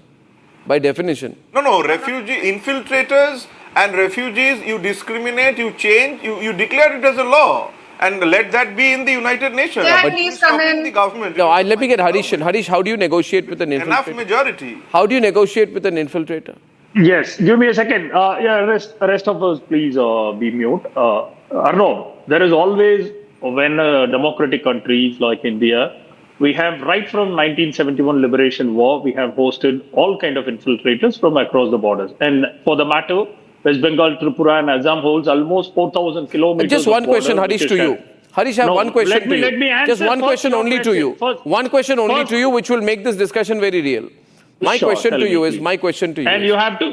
by definition. No. Infiltrators and refugees, you discriminate, you change, you declare it as a law. And let that be in the United Nations. Yeah, please come in. The government. No, let me get Harish in. Harish, how do you negotiate with an infiltrator? Enough majority. How do you negotiate with an infiltrator? Yes, give me a second. Rest of us, please be mute. Arnab, there is always, when democratic countries like India, we have right from 1971 Liberation War, we have hosted all kind of infiltrators from across the borders. And for the matter, West Bengal, Tripura and Assam holds almost 4,000 kilometers. Just one question, Harish, to you. Harish, I have one question to you. Let me answer. Just one question only to you. One question only to you, which will make this discussion very real. My question to you is, And you have to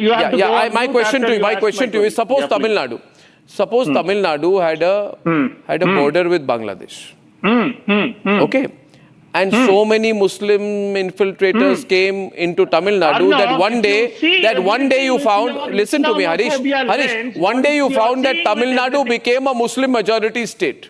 my question to you is, suppose Tamil Nadu. Suppose Tamil Nadu had a border with Bangladesh. Okay. And so many Muslim infiltrators came into Tamil Nadu that one day you found, listen to me, Harish, one day you found that Tamil Nadu became a Muslim majority state.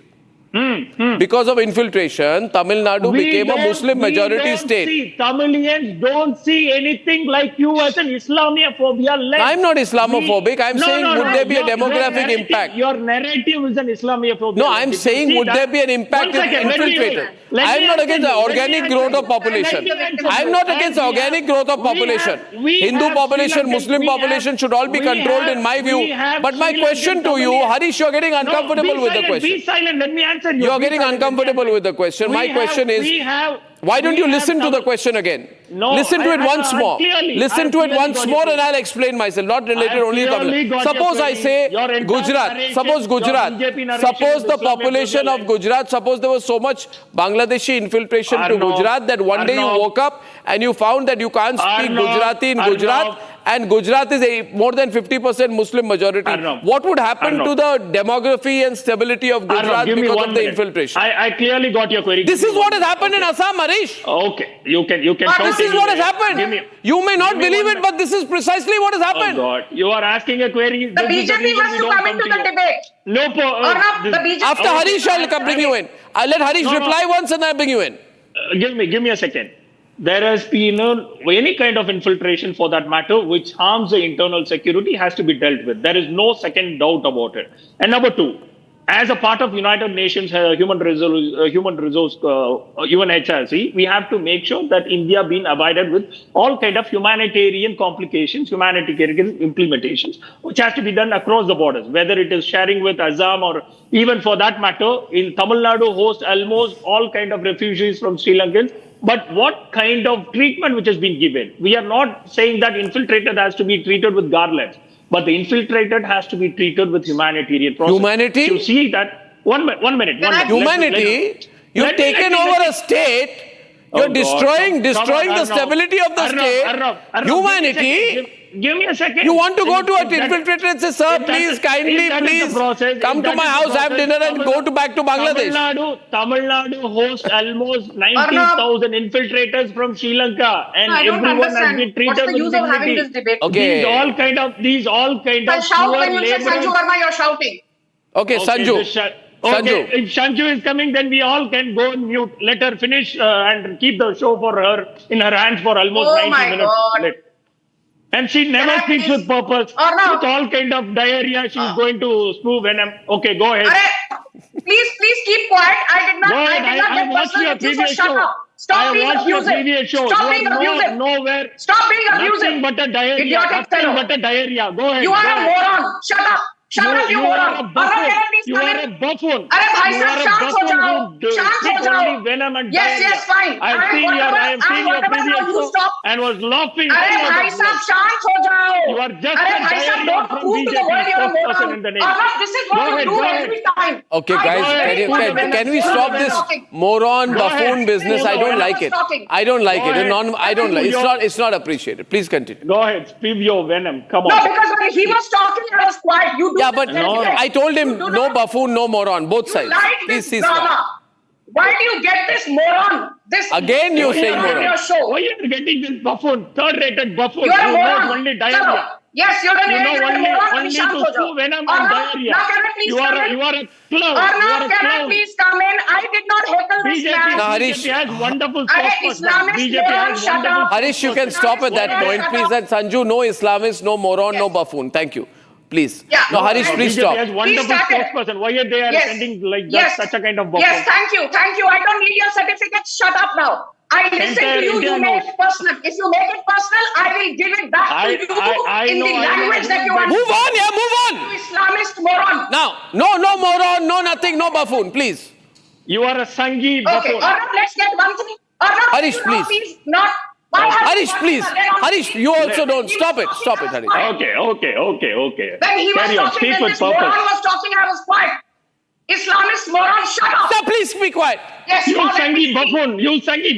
Because of infiltration, Tamil Nadu became a Muslim majority state. Tamilians don't see anything like you as an Islamophobia lens. I'm not Islamophobic. I'm saying would there be a demographic impact? Your narrative is an Islamophobia. No, I'm saying would there be an impact if infiltrated? I'm not against the organic growth of population. I'm not against the organic growth of population. Hindu population, Muslim population should all be controlled in my view. But my question to you, Harish, you're getting uncomfortable with the question. Be silent. Let me answer you. You're getting uncomfortable with the question. My question is, why don't you listen to the question again? Listen to it once more. Listen to it once more and I'll explain myself. Not related only to Tamil Nadu. Suppose I say Gujarat. Suppose Gujarat. Suppose the population of Gujarat, suppose there was so much Bangladeshi infiltration to Gujarat that one day you woke up and you found that you can't speak Gujarati in Gujarat. And Gujarat is more than 50% Muslim majority. What would happen to the demography and stability of Gujarat because of the infiltration? I clearly got your query. This is what has happened in Assam, Harish. Okay, you can. This is what has happened. You may not believe it, but this is precisely what has happened. Oh God, you are asking a query. The BJP has to come into the debate. No, the BJP. After Harish, I'll bring you in. I'll let Harish reply once and I'll bring you in. Give me a second. There has been any kind of infiltration for that matter which harms the internal security has to be dealt with. There is no second doubt about it. And number two, as a part of United Nations Human Resource UNHRC, we have to make sure that India being abided with all kind of humanitarian complications, humanitarian implementations, which has to be done across the borders, whether it is sharing with Assam or even for that matter, in Tamil Nadu host almost all kind of refugees from Sri Lankans. But what kind of treatment which has been given? We are not saying that infiltrated has to be treated with garlands, but the infiltrated has to be treated with humanitarian process. Humanity? You see that? One minute. Humanity? You've taken over a state. You're destroying the stability of the state. Humanity? Give me a second. You want to go to an infiltrator and say, sir, please, kindly, please, come to my house, have dinner and go back to Bangladesh. Tamil Nadu hosts almost 90,000 infiltrators from Sri Lanka and everyone has been treated with dignity. Okay. These all kind of shout when you say Sanju Verma, you're shouting. Okay, Sanju. Okay, if Sanju is coming, then we all can go on mute. Let her finish and keep the show for her in her hands for almost 90 minutes. God. And she never speaks with purpose. With all kind of diarrhea, she's going to spew venom. Okay, go ahead. Please keep quiet. I did not get personal with you, so shut up. Stop being abusive. Stop being abusive. Stop being abusive. Nothing but a diarrhea. Nothing but a diarrhea. Go ahead. You are a moron. Shut up. Shut up, you moron. You are a buffoon. अरे भाई साहब शांत हो जाओ. Yes, fine. I have seen your previous show and was laughing. अरे भाई साहब शांत हो जाओ. You are just a diarrhea from BJP person in the name. This is what you do every time. Okay, guys, can we stop this moron, buffoon business? I don't like it. I don't like it. It's not appreciated. Please continue. Go ahead, spew your venom. Come on. No, because when he was talking, I was quiet. You do. Yeah, but I told him no buffoon, no moron, both sides. Please cease that. Why do you get this moron? This again you're saying moron. Why are you getting this buffoon? Third-rated buffoon. You're a moron. Only diarrhea. Yes, you're an only to spew venom and diarrhea. You are a clown. Arnab, can I please come in? I did not heckle this man. BJP has wonderful spokesperson. Harish, you can stop at that point, please. And Sanju, no Islamist, no moron, no buffoon. Thank you. Please. Yeah. No, Harish, please stop. BJP has wonderful spokesperson. Why are they sending like that, such a kind of buffoon? Yes, thank you. I don't need your certificate. Shut up now. I listen to you. You make it personal. If you make it personal, I will give it back to you in the language that you want. Move on, move on. You Islamist moron. Now, no moron, no nothing, no buffoon, please. You are a Sangi buffoon. Okay, Arnab, let's get one thing. Harish, please. Harish, please. Harish, you also don't. Stop it, Harish. Okay. When he was talking, when this moron was talking, I was quiet. Islamist moron, shut up. Stop, please be quiet. Yes, you Sangi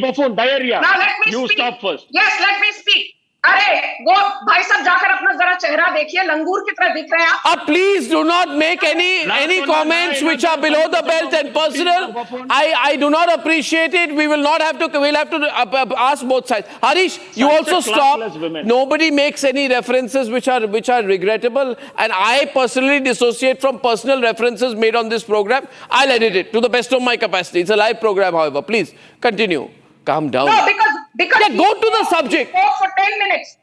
buffoon, diarrhea. Now let me speak. You stop first. Yes, let me speak. अरे वो भाई साहब जाकर अपना जरा चेहरा देखिए, लंगूर की तरह दिख रहे हैं आप। Please do not make any comments which are below the belt and personal. I do not appreciate it. We'll have to ask both sides. Harish, you also stop. Nobody makes any references which are regrettable, and I personally dissociate from personal references made on this program. I'll edit it to the best of my capacity. It's a live program, however. Please continue. Calm down. No, because yeah, go to the subject. For 10 minutes,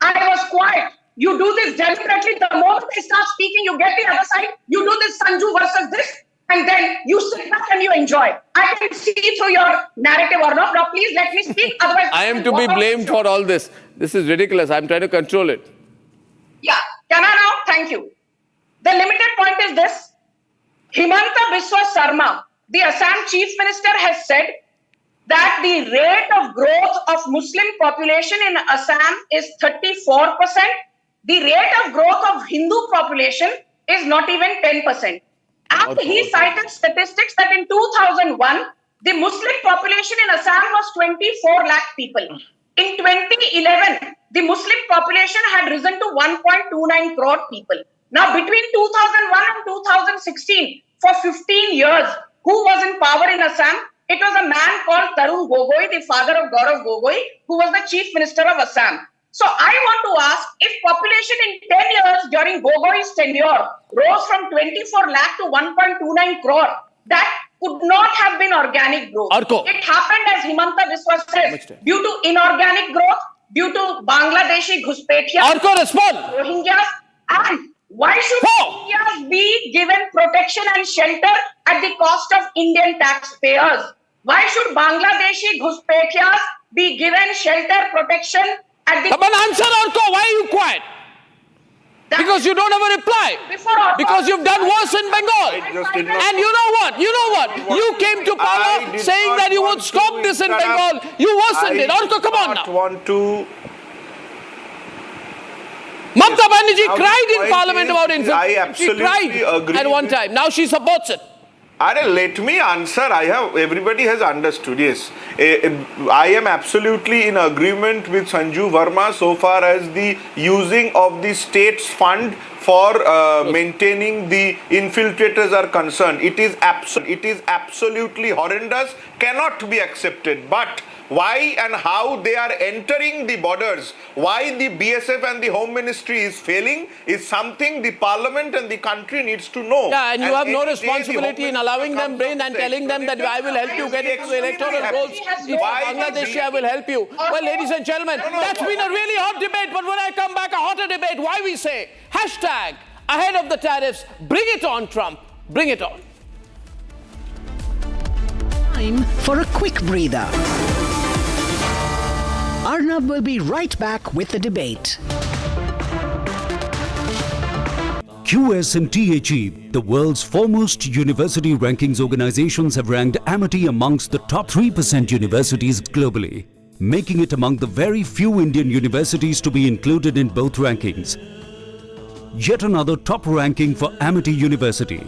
I was quiet. You do this deliberately. The moment they start speaking, you get the other side. You do this Sanju versus this, and then you sit back and you enjoy. I can see through your narrative or not. Now, please let me speak. Otherwise, I am to be blamed for all this. This is ridiculous. I'm trying to control it. Yeah. Can I now? Thank you. The limited point is this. Himanta Biswa Sarma, the Assam Chief Minister, has said that the rate of growth of Muslim population in Assam is 34%. The rate of growth of Hindu population is not even 10%. And he cited statistics that in 2001, the Muslim population in Assam was 24 lakh people. In 2011, the Muslim population had risen to 1.29 crore people. Now, between 2001 and 2016, for 15 years, who was in power in Assam? It was a man called Tarun Gogoi, the father of Gaurav Gogoi, who was the Chief Minister of Assam. So I want to ask, if population in 10 years during Gogoi's tenure rose from 24 lakh to 1.29 crore, that could not have been organic growth. It happened, as Himanta Biswa says, due to inorganic growth, due to Bangladeshi Ghuspetias, Rohingyas, and why should Rohingyas be given protection and shelter at the cost of Indian taxpayers? Why should Bangladeshi Ghuspetias be given shelter, protection at the... Come on, answer, Orko. Why are you quiet? Because you don't have a reply. Because you've done worse in Bengal. And you know what? You came to power saying that you would stop this in Bengal. You worsened it. Orko, come on now. Mamata Banerjee cried in Parliament about infiltration. She cried at one time. Now she supports it. Let me answer. Everybody has understood. Yes, I am absolutely in agreement with Sanju Verma so far as the using of the state's fund for maintaining the infiltrators are concerned. It is absolutely horrendous, cannot be accepted. But why and how they are entering the borders, why the BSF and the Home Ministry is failing is something the Parliament and the country needs to know. Yeah, and you have no responsibility in allowing them in and telling them that I will help you get into the electoral roles. If Bangladeshi, I will help you. Well, ladies and gentlemen, that's been a really hot debate, but when I come back, a hotter debate. Why we say, hashtag ahead of the tariffs, bring it on, Trump, bring it on. Time for a quick breather. Arnab will be right back with the debate. QS&THE, the world's foremost university rankings organizations, have ranked Amity amongst the top 3% universities globally, making it among the very few Indian universities to be included in both rankings. Yet another top ranking for Amity University.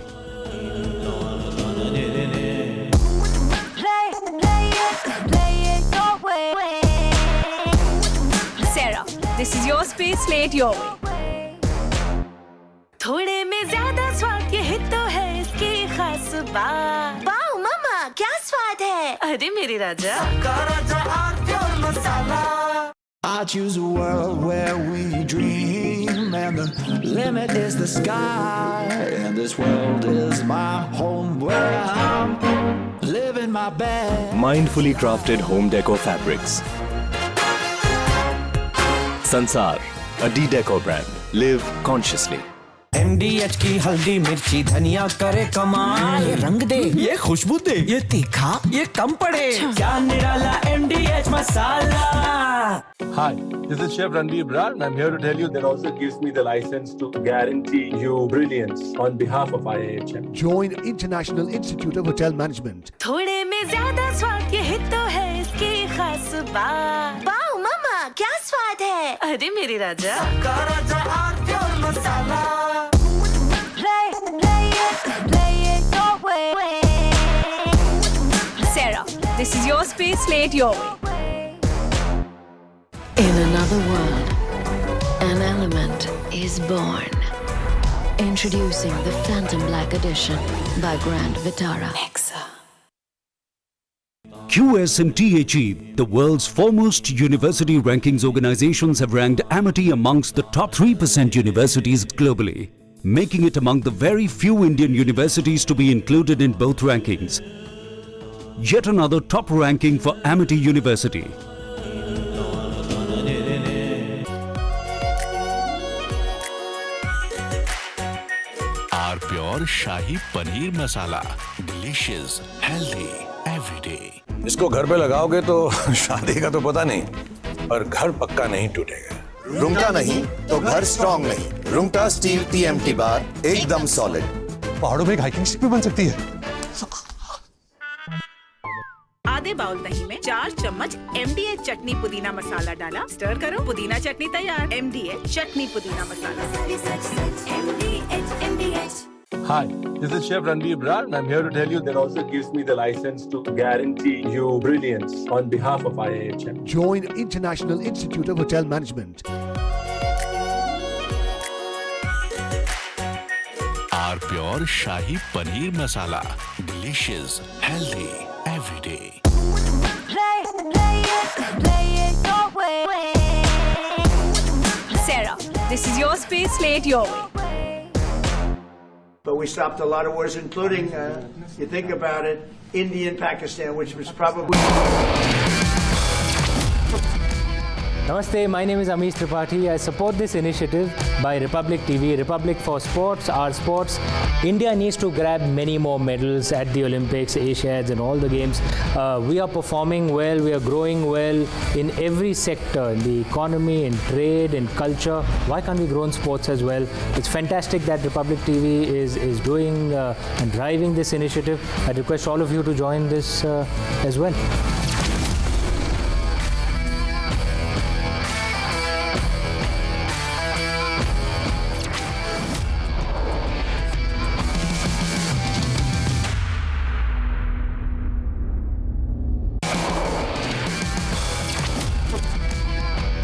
This is your space, play it your way. थोड़े में ज़्यादा स्वाद ये हित तो है इसकी खास बात। वाओ मामा, क्या स्वाद है? अरे मेरे राजा। I choose a world where we dream and the limit is the sky, and this world is my home where I'm living my best. Mindfully crafted home decor fabrics. Sansar, a D-Decor brand. Live consciously. MDH की हल्दी मिर्ची धनिया करे कमाल, ये रंग दे, ये खुशबू दे, ये तीखा, ये कम पड़े, क्या निराला MDH masala. Hi, this is Chef Ranveer Brar, and I'm here to tell you that also gives me the license to guarantee you brilliance on behalf of IIHM. Join International Institute of Hotel Management. थोड़े में ज़्यादा स्वाद ये हित तो है इसकी खास बात। वाओ मामा, क्या स्वाद है? अरे मेरे राजा। Sarah, this is your space, play it your way. In another world, an element is born. Introducing the Phantom Black Edition by Grand Vitara. QS and THE, the world's foremost university rankings organizations, have ranked Amity amongst the top 3% universities globally, making it among the very few Indian universities to be included in both rankings. Yet another top ranking for Amity University. Our pure Shahi Paneer Masala. Delicious, healthy, every day. इसको घर पे लगाओगे तो शादी का तो पता नहीं, पर घर पक्का नहीं टूटेगा। रुंगटा नहीं तो घर स्ट्रॉन्ग नहीं। रुंगटा स्टील TMT बार एकदम सॉलिड। पहाड़ों में एक हाइकिंग स्टिक भी बन सकती है। आधे बाउल दही में 4 चम्मच MDH चटनी पुदीना मसाला डाला, स्टर करो, पुदीना चटनी तैयार। MDH चटनी पुदीना मसाला। Hi, this is Chef Ranveer Brar and I'm here to tell you that also gives me the license to guarantee you brilliance on behalf of IIHM. Join International Institute of Hotel Management. Our pure Shahi Paneer Masala. Delicious, healthy, every day. Sarah, this is your space, play it your way. But we stopped a lot of wars, including, you think about it, India and Pakistan, which was probably... Namaste, my name is Amish Tripathi. I support this initiative by Republic TV, Republic for Sports, our sports. India needs to grab many more medals at the Olympics, Asiads and all the games. We are performing well, we are growing well in every sector, in the economy, in trade, in culture. Why can't we grow in sports as well? It's fantastic that Republic TV is doing and driving this initiative. I request all of you to join this as well.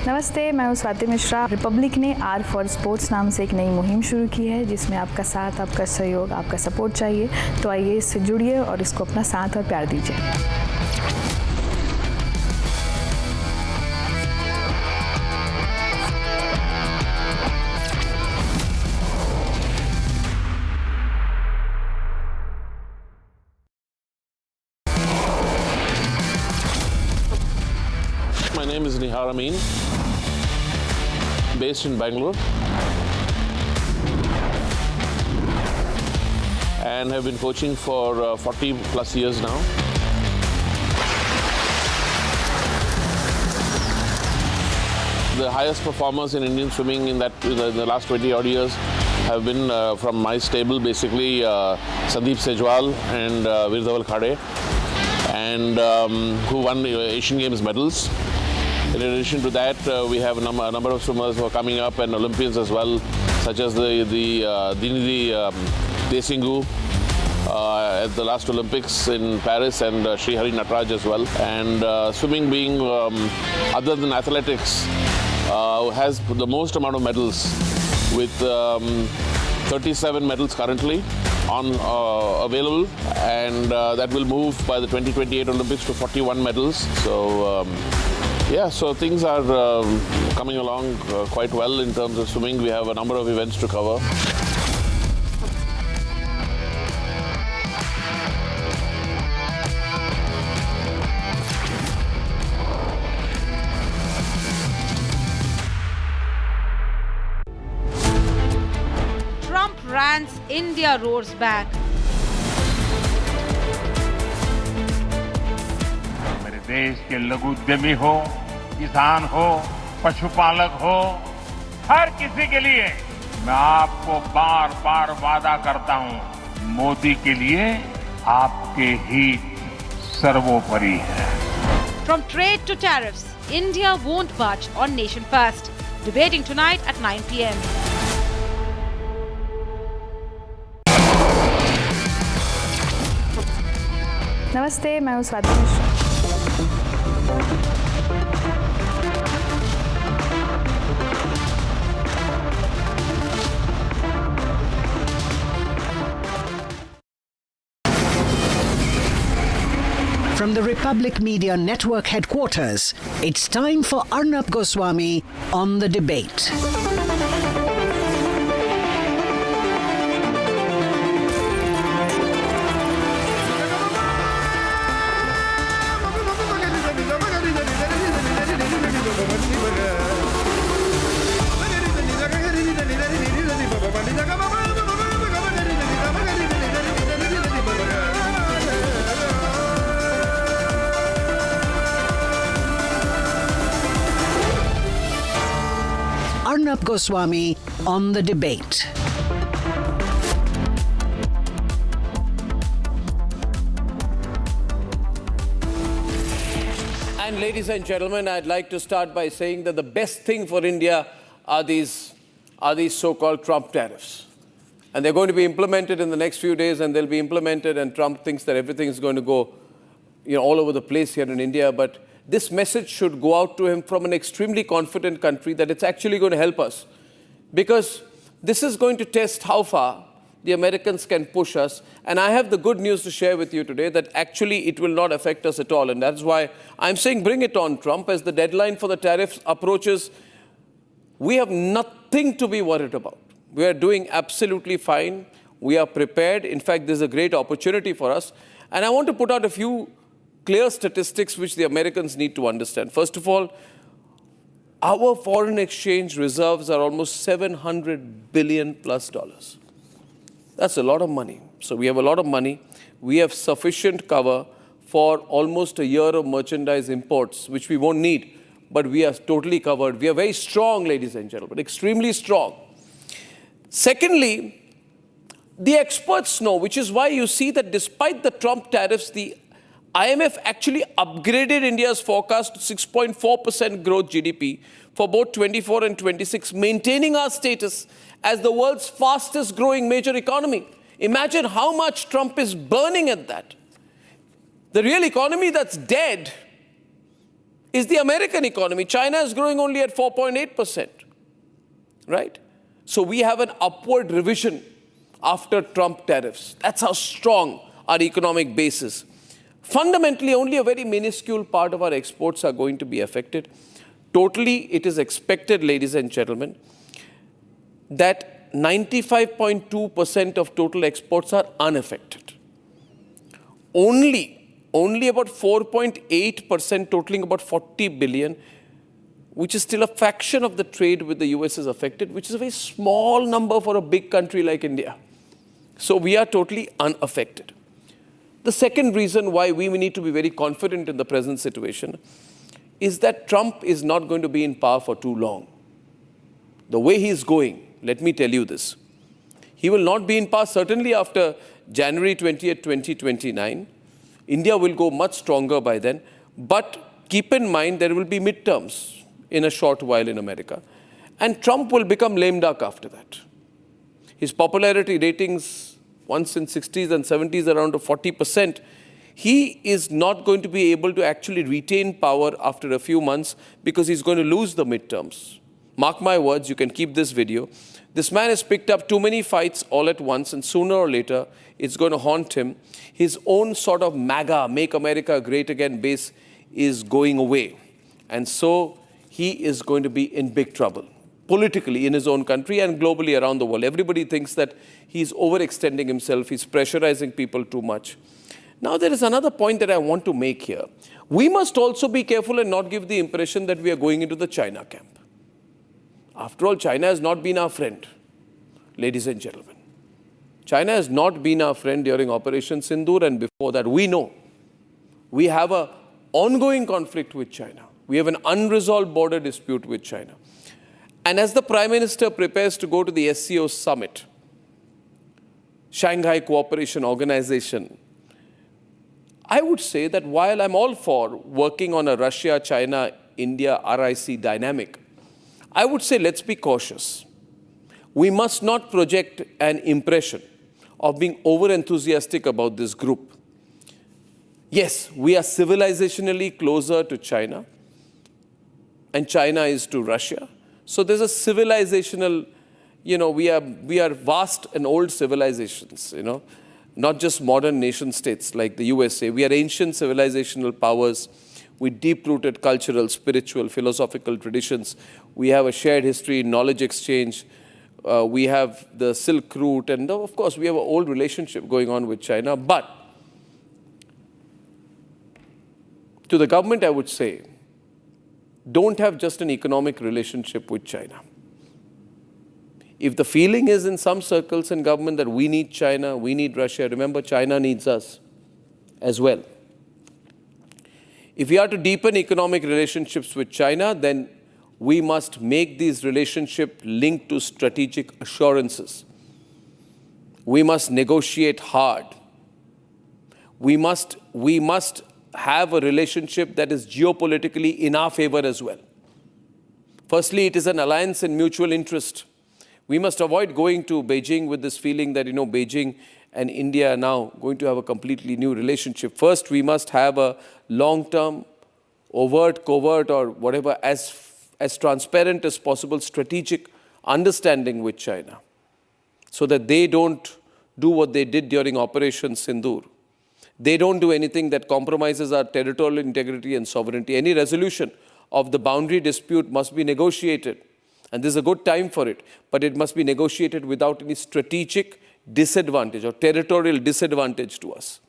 नमस्ते, मैं हूँ Swati Mishra. Republic ने are for sports नाम से एक नई मुहिम शुरू की है जिसमें आपका साथ, आपका सहयोग, आपका सपोर्ट चाहिए। तो आइए इससे जुड़िए और इसको अपना साथ और प्यार दीजिए। My name is Nihar Amin, based in Bangalore, and have been coaching for 40 plus years now. The highest performers in Indian swimming in the last 20 odd years have been from my stable, basically Sandeep Sejwal and Virdaval Khade, and who won Asian Games medals. In addition to that, we have a number of swimmers who are coming up and Olympians as well, such as the Dinidi Desingu at the last Olympics in Paris, and Sri Hari Nataraj as well. And swimming being, other than athletics, has the most amount of medals with 37 medals currently available, and that will move by the 2028 Olympics to 41 medals. So yeah, so things are coming along quite well in terms of swimming. We have a number of events to cover. Trump rants, India roars back. मेरे देश के लघु उद्यमी हो, किसान हो, पशुपालक हो, हर किसी के लिए मैं आपको बार बार वादा करता हूं, मोदी के लिए आपके हित सर्वोपरि है। From trade to tariffs, India won't budge on Nation First. Debating tonight at 9 p.m. नमस्ते, मैं हूँ Swati Mishra. From the Republic Media Network headquarters, it's time for Arnab Goswami on The Debate. Arnab Goswami on The Debate. And ladies and gentlemen, I'd like to start by saying that the best thing for India are these so-called Trump tariffs. And they're going to be implemented in the next few days, and they'll be implemented, and Trump thinks that everything is going to go all over the place here in India. But this message should go out to him from an extremely confident country that it's actually going to help us. Because this is going to test how far the Americans can push us. And I have the good news to share with you today that actually it will not affect us at all. And that's why I'm saying bring it on, Trump. As the deadline for the tariffs approaches, we have nothing to be worried about. We are doing absolutely fine. We are prepared. In fact, there's a great opportunity for us. And I want to put out a few clear statistics which the Americans need to understand. First of all, our foreign exchange reserves are almost $700 billion plus. That's a lot of money. So we have a lot of money. We have sufficient cover for almost a year of merchandise imports, which we won't need, but we are totally covered. We are very strong, ladies and gentlemen, extremely strong. Secondly, the experts know, which is why you see that despite the Trump tariffs, the IMF actually upgraded India's forecast to 6.4% growth GDP for both 24 and 26, maintaining our status as the world's fastest growing major economy. Imagine how much Trump is burning at that. The real economy that's dead is the American economy. China is growing only at 4.8%, right? So we have an upward revision after Trump tariffs. That's how strong our economic base is. Fundamentally, only a very minuscule part of our exports are going to be affected. Totally, it is expected, ladies and gentlemen, that 95.2% of total exports are unaffected. Only about 4.8%, totaling about 40 billion, which is still a fraction of the trade with the US is affected, which is a very small number for a big country like India. So we are totally unaffected. The second reason why we need to be very confident in the present situation is that Trump is not going to be in power for too long. The way he is going, let me tell you this. He will not be in power certainly after January 20th, 2029. India will go much stronger by then. But keep in mind there will be midterms in a short while in America. And Trump will become lame duck after that. His popularity ratings once in 60s and 70s around 40%, he is not going to be able to actually retain power after a few months because he's going to lose the midterms. Mark my words, you can keep this video. This man has picked up too many fights all at once, and sooner or later, it's going to haunt him. His own sort of MAGA, Make America Great Again base is going away. And so he is going to be in big trouble, politically in his own country and globally around the world. Everybody thinks that he's overextending himself, he's pressurizing people too much. Now, there is another point that I want to make here. We must also be careful and not give the impression that we are going into the China camp. After all, China has not been our friend, ladies and gentlemen. China has not been our friend during Operation Sindoor and before that. We know. We have an ongoing conflict with China. We have an unresolved border dispute with China. And as the Prime Minister prepares to go to the SCO summit, Shanghai Cooperation Organization, I would say that while I'm all for working on a Russia, China, India, RIC dynamic, I would say let's be cautious. We must not project an impression of being over-enthusiastic about this group. Yes, we are civilizationally closer to China, and China is to Russia. So there's a civilizational, we are vast and old civilizations, not just modern nation states like the USA. We are ancient civilizational powers with deep-rooted cultural, spiritual, philosophical traditions. We have a shared history, knowledge exchange. We have the Silk Route, and of course, we have an old relationship going on with China. But to the government, I would say, don't have just an economic relationship with China. If the feeling is in some circles in government that we need China, we need Russia, remember China needs us as well. If we are to deepen economic relationships with China, then we must make these relationships linked to strategic assurances. We must negotiate hard. We must have a relationship that is geopolitically in our favor as well. Firstly, it is an alliance in mutual interest. We must avoid going to Beijing with this feeling that, Beijing and India are now going to have a completely new relationship. First, we must have a long-term, overt, covert, or whatever, as transparent as possible, strategic understanding with China, so that they don't do what they did during Operation Sindoor. They don't do anything that compromises our territorial integrity and sovereignty. Any resolution of the boundary dispute must be negotiated. And this is a good time for it, but it must be negotiated without any strategic disadvantage or territorial disadvantage to us.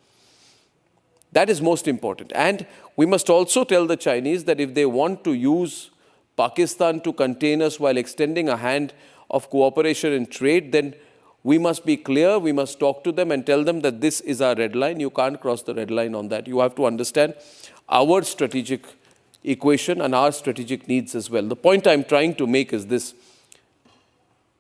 That is most important. And we must also tell the Chinese that if they want to use Pakistan to contain us while extending a hand of cooperation in trade, then we must be clear, we must talk to them and tell them that this is our red line. You can't cross the red line on that. You have to understand our strategic equation and our strategic needs as well. The point I'm trying to make is this,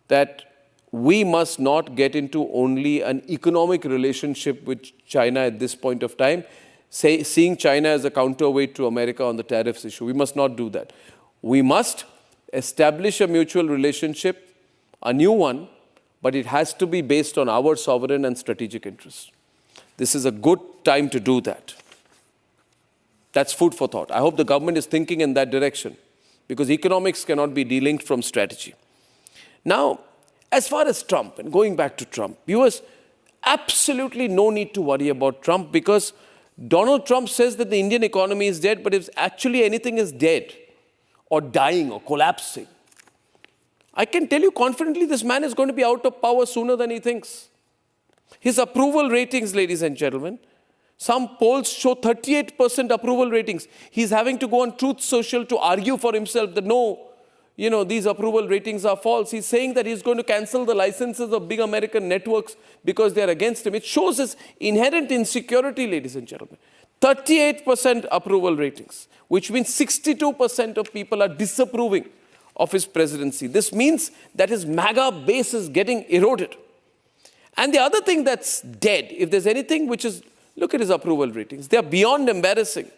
that we must not get into only an economic relationship with China at this point of time, seeing China as a counterweight to America on the tariffs issue. We must not do that. We must establish a mutual relationship, a new one, but it has to be based on our sovereign and strategic interests. This is a good time to do that. That's food for thought. I hope the government is thinking in that direction, because economics cannot be delinked from strategy. Now, as far as Trump, and going back to Trump, viewers, absolutely no need to worry about Trump, because Donald Trump says that the Indian economy is dead, but if actually anything is dead or dying or collapsing, I can tell you confidently this man is going to be out of power sooner than he thinks. His approval ratings, ladies and gentlemen, some polls show 38% approval ratings. He's having to go on Truth Social to argue for himself that no, these approval ratings are false. He's saying that he's going to cancel the licenses of big American networks because they're against him. It shows his inherent insecurity, ladies and gentlemen. 38% approval ratings, which means 62% of people are disapproving of his presidency. This means that his MAGA base is getting eroded. And the other thing that's dead, if there's anything which is, look at his approval ratings. They are beyond embarrassing.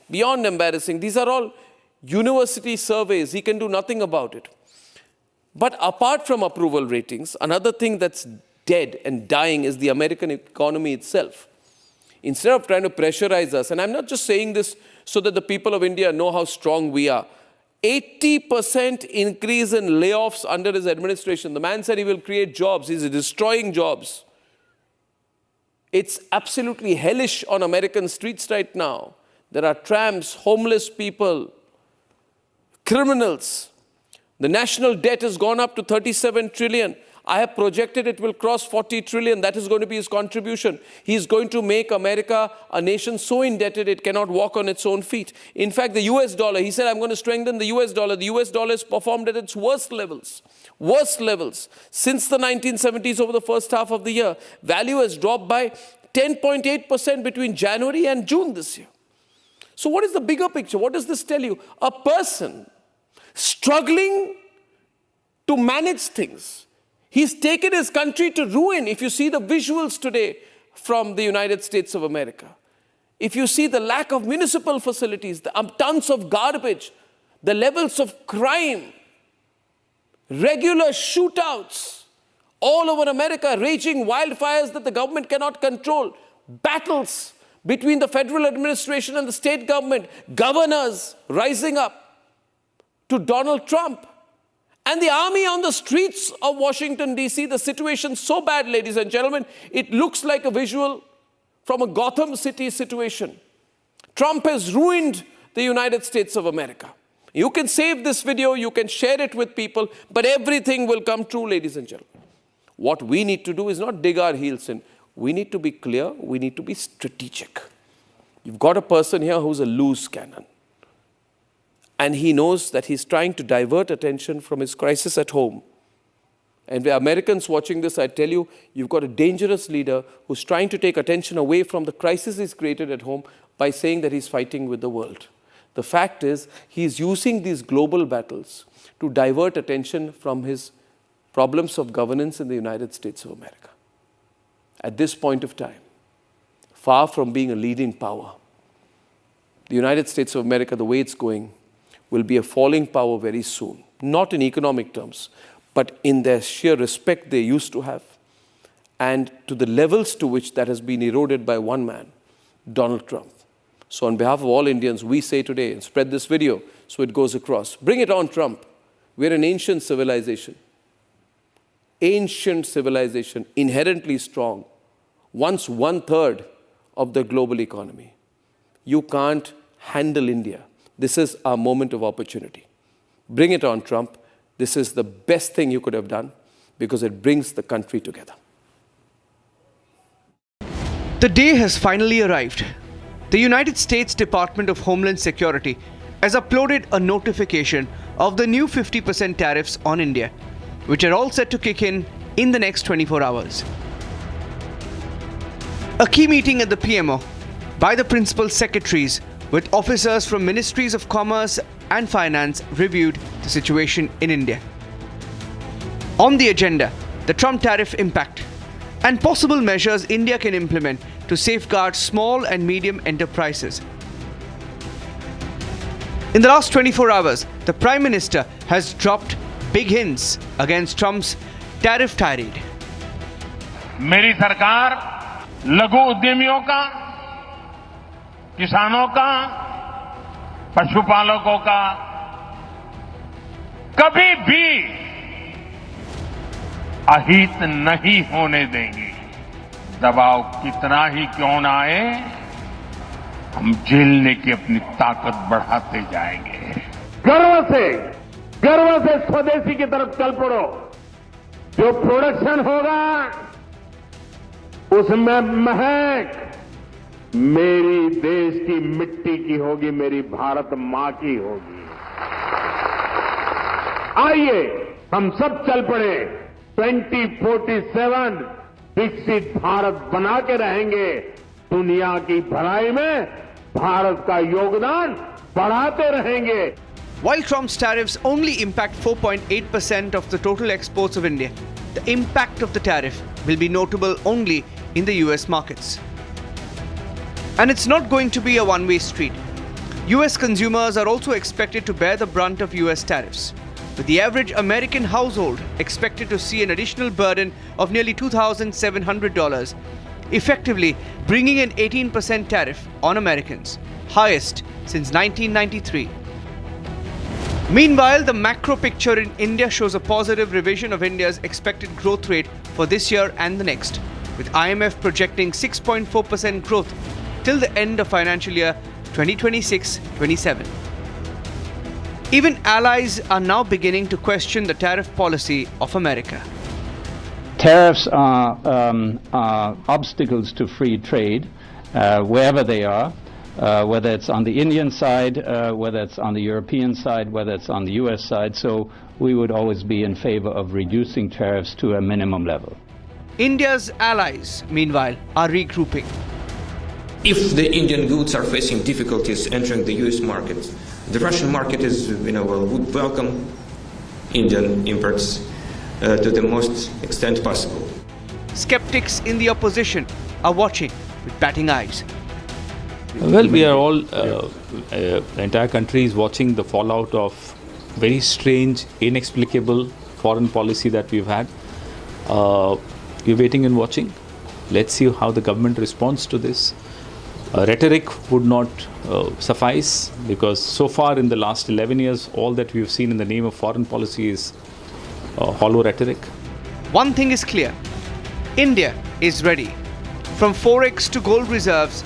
Beyond embarrassing. These are all university surveys. He can do nothing about it. But apart from approval ratings, another thing that's dead and dying is the American economy itself. Instead of trying to pressurize us, and I'm not just saying this so that the people of India know how strong we are, 80% increase in layoffs under his administration. The man said he will create jobs. He's destroying jobs. It's absolutely hellish on American streets right now. There are tramps, homeless people, criminals. The national debt has gone up to 37 trillion. I have projected it will cross 40 trillion. That is going to be his contribution. He's going to make America a nation so indebted it cannot walk on its own feet. In fact, the US dollar, he said, I'm going to strengthen the US dollar. The US dollar has performed at its worst levels since the 1970s over the first half of the year. Value has dropped by 10.8% between January and June this year. So what is the bigger picture? What does this tell you? A person struggling to manage things. He's taken his country to ruin. If you see the visuals today from the United States of America, if you see the lack of municipal facilities, the tons of garbage, the levels of crime, regular shootouts all over America, raging wildfires that the government cannot control, battles between the federal administration and the state government, governors rising up to Donald Trump. And the army on the streets of Washington, D.C., the situation so bad, ladies and gentlemen, it looks like a visual from a Gotham City situation. Trump has ruined the United States of America. You can save this video, you can share it with people, but everything will come true, ladies and gentlemen. What we need to do is not dig our heels in. We need to be clear, we need to be strategic. You've got a person here who's a loose cannon. And he knows that he's trying to divert attention from his crisis at home. And the Americans watching this, I tell you, you've got a dangerous leader who's trying to take attention away from the crisis he's created at home by saying that he's fighting with the world. The fact is, he's using these global battles to divert attention from his problems of governance in the United States of America. At this point of time, far from being a leading power, the United States of America, the way it's going, will be a falling power very soon. Not in economic terms, but in their sheer respect they used to have, and to the levels to which that has been eroded by one man, Donald Trump. So on behalf of all Indians, we say today, and spread this video so it goes across, bring it on, Trump. We're an ancient civilization. Ancient civilization, inherently strong, once 1/3 of the global economy. You can't handle India. This is our moment of opportunity. Bring it on, Trump. This is the best thing you could have done because it brings the country together. The day has finally arrived. The United States Department of Homeland Security has uploaded a notification of the new 50% tariffs on India, which are all set to kick in the next 24 hours. A key meeting at the PMO by the principal secretaries with officers from Ministries of Commerce and Finance reviewed the situation in India. On the agenda, the Trump tariff impact and possible measures India can implement to safeguard small and medium enterprises. In the last 24 hours, the Prime Minister has dropped big hints against Trump's tariff tirade. मेरी सरकार लघु उद्यमियों का, किसानों का, पशुपालकों का कभी भी अहित नहीं होने देंगे। दबाव कितना ही क्यों ना आए, हम झेलने की अपनी ताकत बढ़ाते जाएंगे। गर्व से स्वदेशी की तरफ चल पड़ो। जो प्रोडक्शन होगा उसमें महक मेरी देश की मिट्टी की होगी, मेरी भारत मां की होगी। आइए हम सब चल पड़े। 2047 विकसित भारत बना के रहेंगे। दुनिया की भलाई में भारत का योगदान बढ़ाते रहेंगे। While Trump's tariffs only impact 4.8% of the total exports of India, the impact of the tariff will be notable only in the US markets. And it's not going to be a one-way street. US consumers are also expected to bear the brunt of US tariffs, with the average American household expected to see an additional burden of nearly $2,700, effectively bringing an 18% tariff on Americans, highest since 1993. Meanwhile, the macro picture in India shows a positive revision of India's expected growth rate for this year and the next, with IMF projecting 6.4% growth till the end of financial year 2026-27. Even allies are now beginning to question the tariff policy of America. Tariffs are obstacles to free trade wherever they are. Whether it's on the Indian side, whether it's on the European side, whether it's on the US side. So we would always be in favor of reducing tariffs to a minimum level. India's allies, meanwhile, are regrouping. If the Indian goods are facing difficulties entering the US market, the Russian market would welcome Indian imports to the most extent possible. Skeptics in the opposition are watching with batting eyes. Well, we are all, the entire country is watching the fallout of very strange, inexplicable foreign policy that we've had. We're waiting and watching. Let's see how the government responds to this. Rhetoric would not suffice, because so far in the last 11 years, all that we've seen in the name of foreign policy is hollow rhetoric. One thing is clear. India is ready. From forex to gold reserves,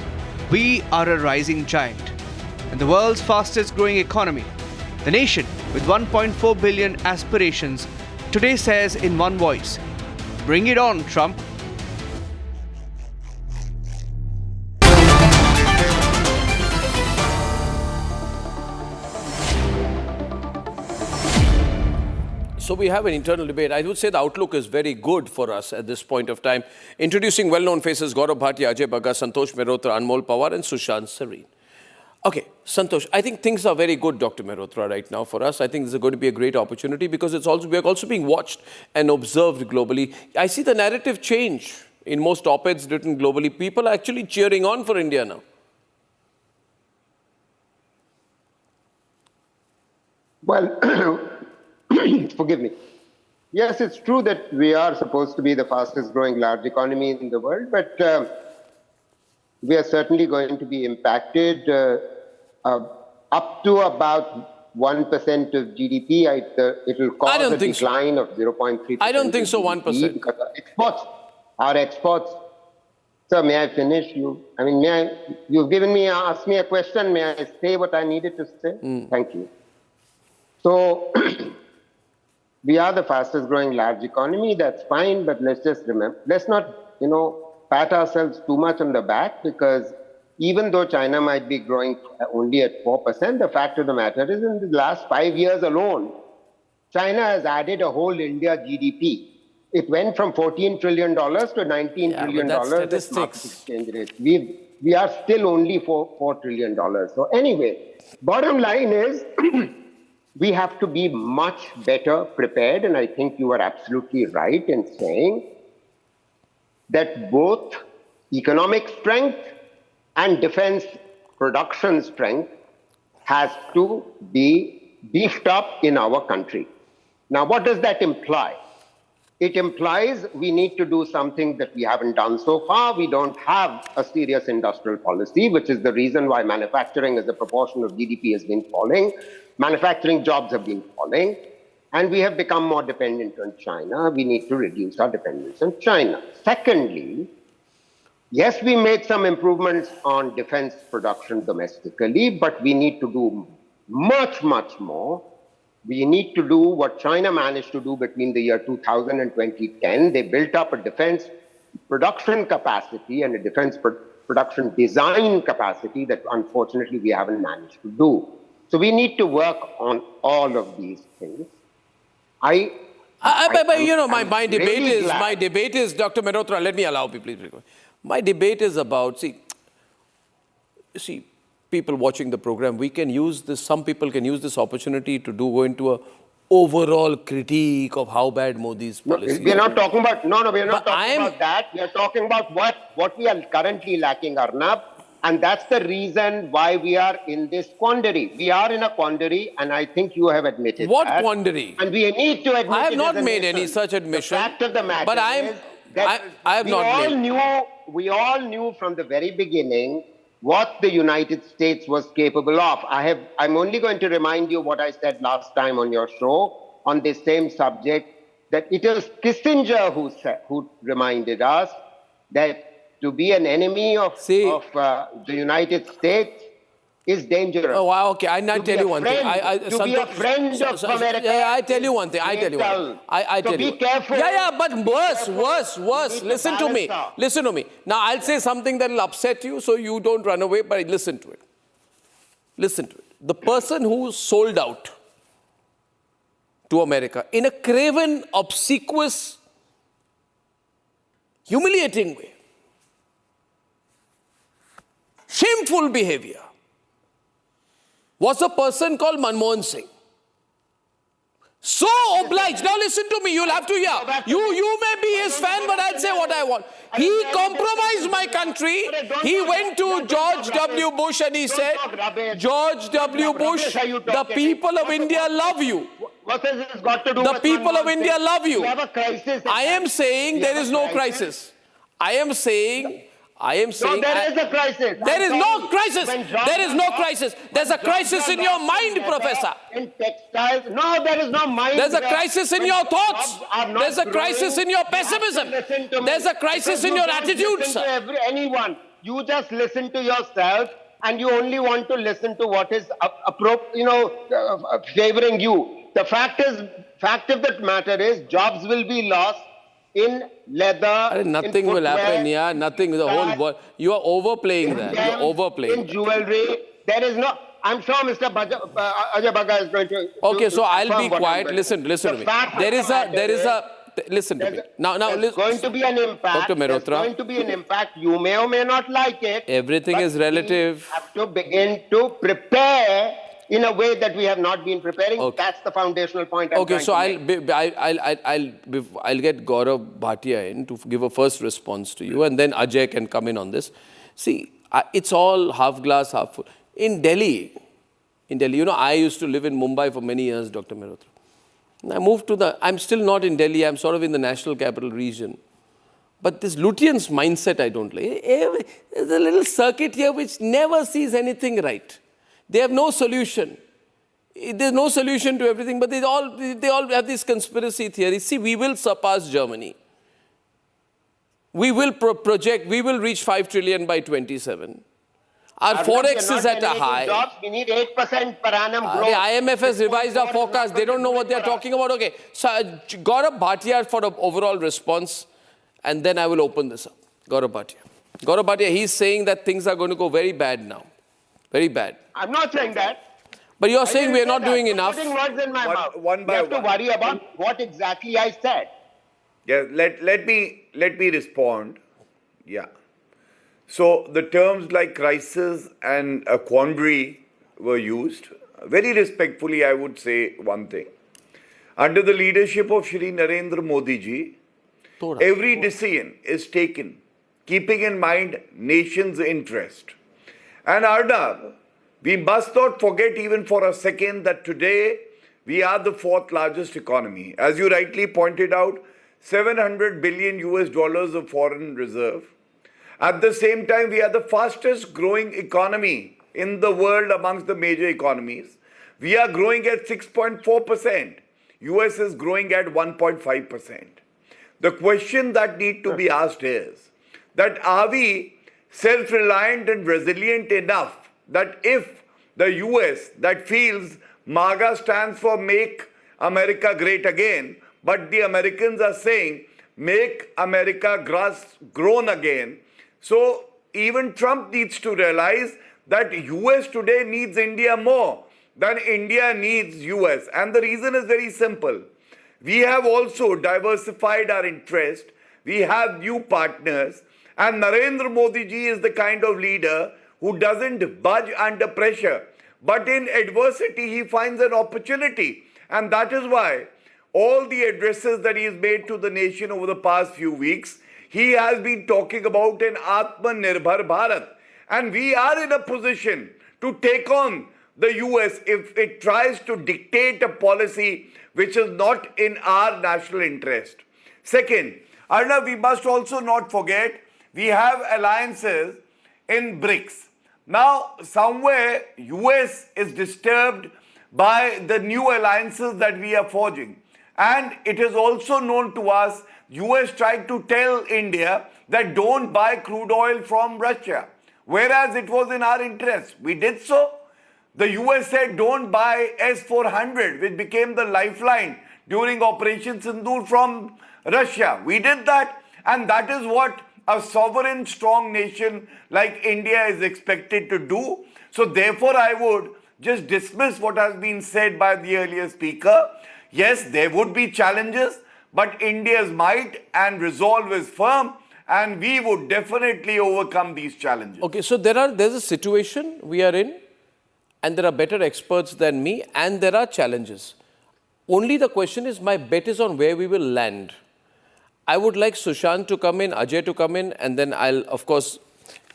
we are a rising giant. And the world's fastest growing economy, the nation with 1.4 billion aspirations, today says in one voice, bring it on, Trump. So we have an internal debate. I would say the outlook is very good for us at this point of time. Introducing well-known faces Gaurav Bhatia, Ajay Bagga, Santosh Mehrotra, Anmol Pawar and Sushant Sareen. Okay, Santosh, I think things are very good, Dr. Mehrotra, right now for us. I think this is going to be a great opportunity because we are also being watched and observed globally. I see the narrative change in most op-eds written globally. People are actually cheering on for India now. Well, forgive me. Yes, it's true that we are supposed to be the fastest growing large economy in the world, but we are certainly going to be impacted up to about 1% of GDP. It will cause a decline of 0.3%. I don't think so, 1%. Because our exports. Sir, may I finish? You've asked me a question. May I say what I needed to say? Thank you. So, we are the fastest growing large economy, that's fine, but let's just remember, let's not, pat ourselves too much on the back, because even though China might be growing only at 4%, the fact of the matter is in the last 5 years alone, China has added a whole India GDP. It went from $14 trillion to $19 trillion at market exchange rate. We are still only $4 trillion. So anyway, bottom line is, we have to be much better prepared, and I think you are absolutely right in saying that both economic strength and defense production strength has to be beefed up in our country. Now, what does that imply? It implies we need to do something that we haven't done so far. We don't have a serious industrial policy, which is the reason why manufacturing as a proportion of GDP has been falling. Manufacturing jobs have been falling, and we have become more dependent on China. We need to reduce our dependence on China. Secondly, yes, we made some improvements on defense production domestically, but we need to do much, much more. We need to do what China managed to do between the year 2000 and 2010. They built up a defense production capacity and a defense production design capacity that unfortunately we haven't managed to do. So we need to work on all of these things. My debate is, Dr. Mehrotra, let me allow people, please. My debate is about, see, people watching the program, we can use this, some people can use this opportunity to go into a overall critique of how bad Modi's policy is. We're not talking about, we're not talking about that. We are talking about what we are currently lacking, Arnab. And that's the reason why we are in this quandary. We are in a quandary, and I think you have admitted what that. What quandary? And we need to admit I have not made any such admission. The fact of the matter is that we all knew from the very beginning what the United States was capable of. I'm only going to remind you what I said last time on your show on this same subject, that it was Kissinger who reminded us that to be an enemy of the United States is dangerous. Oh, wow, okay. I'll tell you one thing. To be a friend of America. Yeah, I tell you one thing. I tell you one. I tell you. Be careful. Yeah, but worse. Listen to me. Listen to me. Now, I'll say something that will upset you, so you don't run away, but listen to it. Listen to it. The person who sold out to America in a craven, obsequious, humiliating way, shameful behavior, was a person called Manmohan Singh. So obliged. Now listen to me, you'll have to hear. You may be his fan, but I'll say what I want. He compromised my country. He went to George W. Bush and he said, George W. Bush, the people of India love you. What has this got to do with the people of India love you. We have a crisis. I am saying there is no crisis. I am saying I am saying... No, there is a crisis. There is no crisis. There is no crisis. There's a crisis in your mind, Professor. In textiles, no, there is no mind. There's a crisis in your thoughts. There's a crisis in your pessimism. There's a crisis in your attitudes. Anyone. You just listen to yourself, and you only want to listen to what is favoring you. The fact of the matter is, jobs will be lost in leather. Nothing will happen. Yeah, nothing. The whole world. You are overplaying that. You're overplaying. In jewelry, there is no. I'm sure Mr. Ajay Bagga is going to. Okay, so I'll be quiet. Listen to me. There is a. Listen to me. Now, there's going to be an impact. Dr. Mehrotra. There's going to be an impact. You may or may not like it. Everything is relative. We have to begin to prepare in a way that we have not been preparing. Okay. That's the foundational point. Okay, so I'll get Gaurav Bhatia in to give a first response to you, and then Ajay can come in on this. See, it's all half glass, half full. In Delhi, I used to live in Mumbai for many years, Dr. Mehrotra. I moved I'm still not in Delhi, I'm sort of in the national capital region. But this Lutyens mindset I don't like. There's a little circuit here which never sees anything right. They have no solution. There's no solution to everything, but they all have this conspiracy theory. See, we will surpass Germany. We will we will reach 5 trillion by 27. Our forex is at a high. Jobs, we need 8% per annum growth. The IMF has revised our forecast. They don't know what they are talking about. Okay, so Gaurav Bhatia for the overall response, and then I will open this up. Gaurav Bhatia, he's saying that things are going to go very bad now. Very bad. I'm not saying that. But you're saying we are not doing enough. Putting words in my mouth. You have to worry about what exactly I said. Yeah, let me respond. Yeah. So the terms like crisis and a quandary were used. Very respectfully, I would say one thing. Under the leadership of Shri Narendra Modi ji, every decision is taken keeping in mind nation's interest. And Arnab, we must not forget even for a second that today we are the fourth largest economy. As you rightly pointed out, $700 billion of foreign reserve. At the same time, we are the fastest growing economy in the world amongst the major economies. We are growing at 6.4%. US is growing at 1.5%. The question that needs to be asked is that are we self-reliant and resilient enough that if the US that feels MAGA stands for Make America Great Again, but the Americans are saying Make America Grown Again, so even Trump needs to realize that US today needs India more than India needs US. And the reason is very simple. We have also diversified our interest. We have new partners. And Narendra Modi ji is the kind of leader who doesn't budge under pressure. But in adversity, he finds an opportunity. And that is why all the addresses that he has made to the nation over the past few weeks, he has been talking about an Atmanirbhar Bharat. And we are in a position to take on the US if it tries to dictate a policy which is not in our national interest. Second, Arnab, we must also not forget, we have alliances in BRICS. Now, somewhere, US is disturbed by the new alliances that we are forging. And it is also known to us, US tried to tell India that don't buy crude oil from Russia, whereas it was in our interest. We did so. The US said don't buy S-400, which became the lifeline during Operation Sindoor from Russia. We did that, and that is what a sovereign, strong nation like India is expected to do. So therefore, I would just dismiss what has been said by the earlier speaker. Yes, there would be challenges, but India's might and resolve is firm, and we would definitely overcome these challenges. Okay, so there's a situation we are in, and there are better experts than me, and there are challenges. Only the question is, my bet is on where we will land. I would like Sushant to come in, Ajay to come in, and then I'll, of course,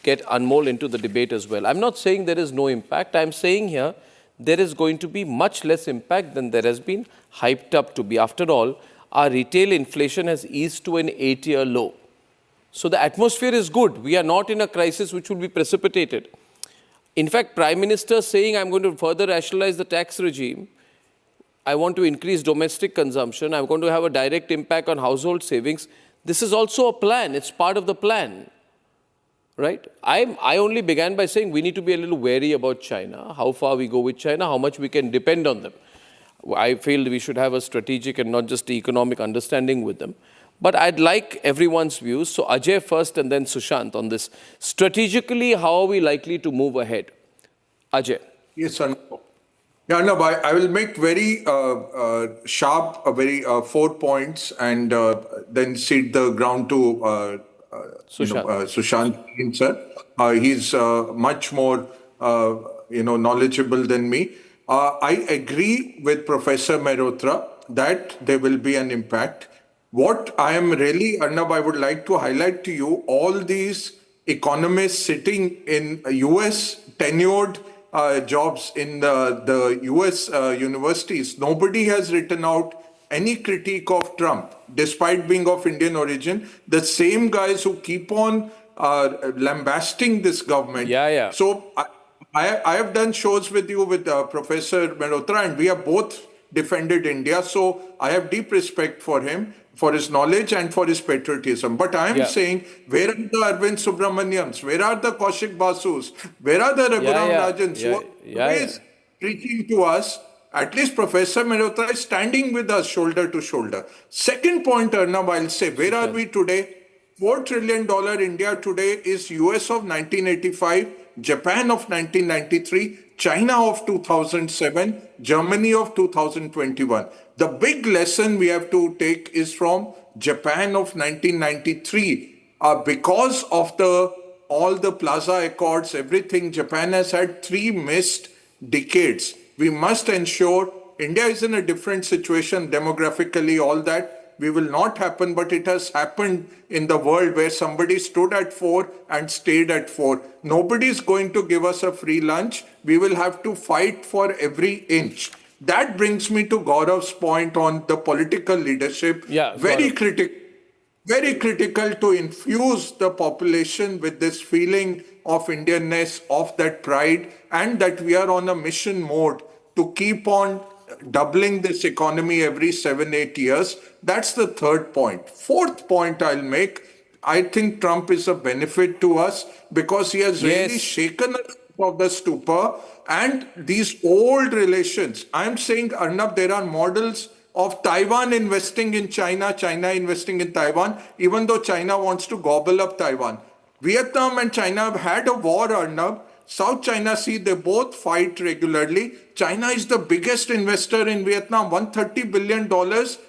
get Anmol into the debate as well. I'm not saying there is no impact. I'm saying here there is going to be much less impact than there has been hyped up to be. After all, our retail inflation has eased to an 8-year low. So the atmosphere is good. We are not in a crisis which will be precipitated. In fact, Prime Minister saying, I'm going to further rationalize the tax regime. I want to increase domestic consumption. I'm going to have a direct impact on household savings. This is also a plan. It's part of the plan. Right? I only began by saying we need to be a little wary about China, how far we go with China, how much we can depend on them. I feel we should have a strategic and not just economic understanding with them. But I'd like everyone's views. So Ajay first and then Sushant on this. Strategically, how are we likely to move ahead? Ajay. Yes, sir. Yeah, no, I will make very sharp, 4 points and then cede the ground to Sushant, sir. He's much more, knowledgeable than me. I agree with Professor Mehrotra that there will be an impact. What I am really, Arnab, I would like to highlight to you, all these economists sitting in US tenured jobs in the US universities, nobody has written out any critique of Trump, despite being of Indian origin. The same guys who keep on lambasting this government. Yeah. So I have done shows with you with Professor Mehrotra, and we have both defended India. So I have deep respect for him, for his knowledge and for his patriotism. But I am saying, where are the Arvind Subramanians? Where are the Kaushik Basus? Where are the Raghuram Rajans? Who is preaching to us? At least Professor Mehrotra is standing with us shoulder to shoulder. Second point, Arnab, I'll say, where are we today? $4 trillion India today is US of 1985, Japan of 1993, China of 2007, Germany of 2021. The big lesson we have to take is from Japan of 1993. Because of all the Plaza Accords, everything, Japan has had 3 missed decades. We must ensure India is in a different situation demographically, all that will not happen, but it has happened in the world where somebody stood at 4 and stayed at 4. Nobody is going to give us a free lunch. We will have to fight for every inch. That brings me to Gaurav's point on the political leadership. Very critical to infuse the population with this feeling of Indianness, of that pride, and that we are on a mission mode to keep on doubling this economy every 7-8 years. That's the third point. Fourth point I'll make, I think Trump is a benefit to us because he has really shaken us of the stupor and these old relations. I'm saying, Arnab, there are models of Taiwan investing in China, China investing in Taiwan, even though China wants to gobble up Taiwan. Vietnam and China have had a war, Arnab. South China Sea, they both fight regularly. China is the biggest investor in Vietnam, $130 billion.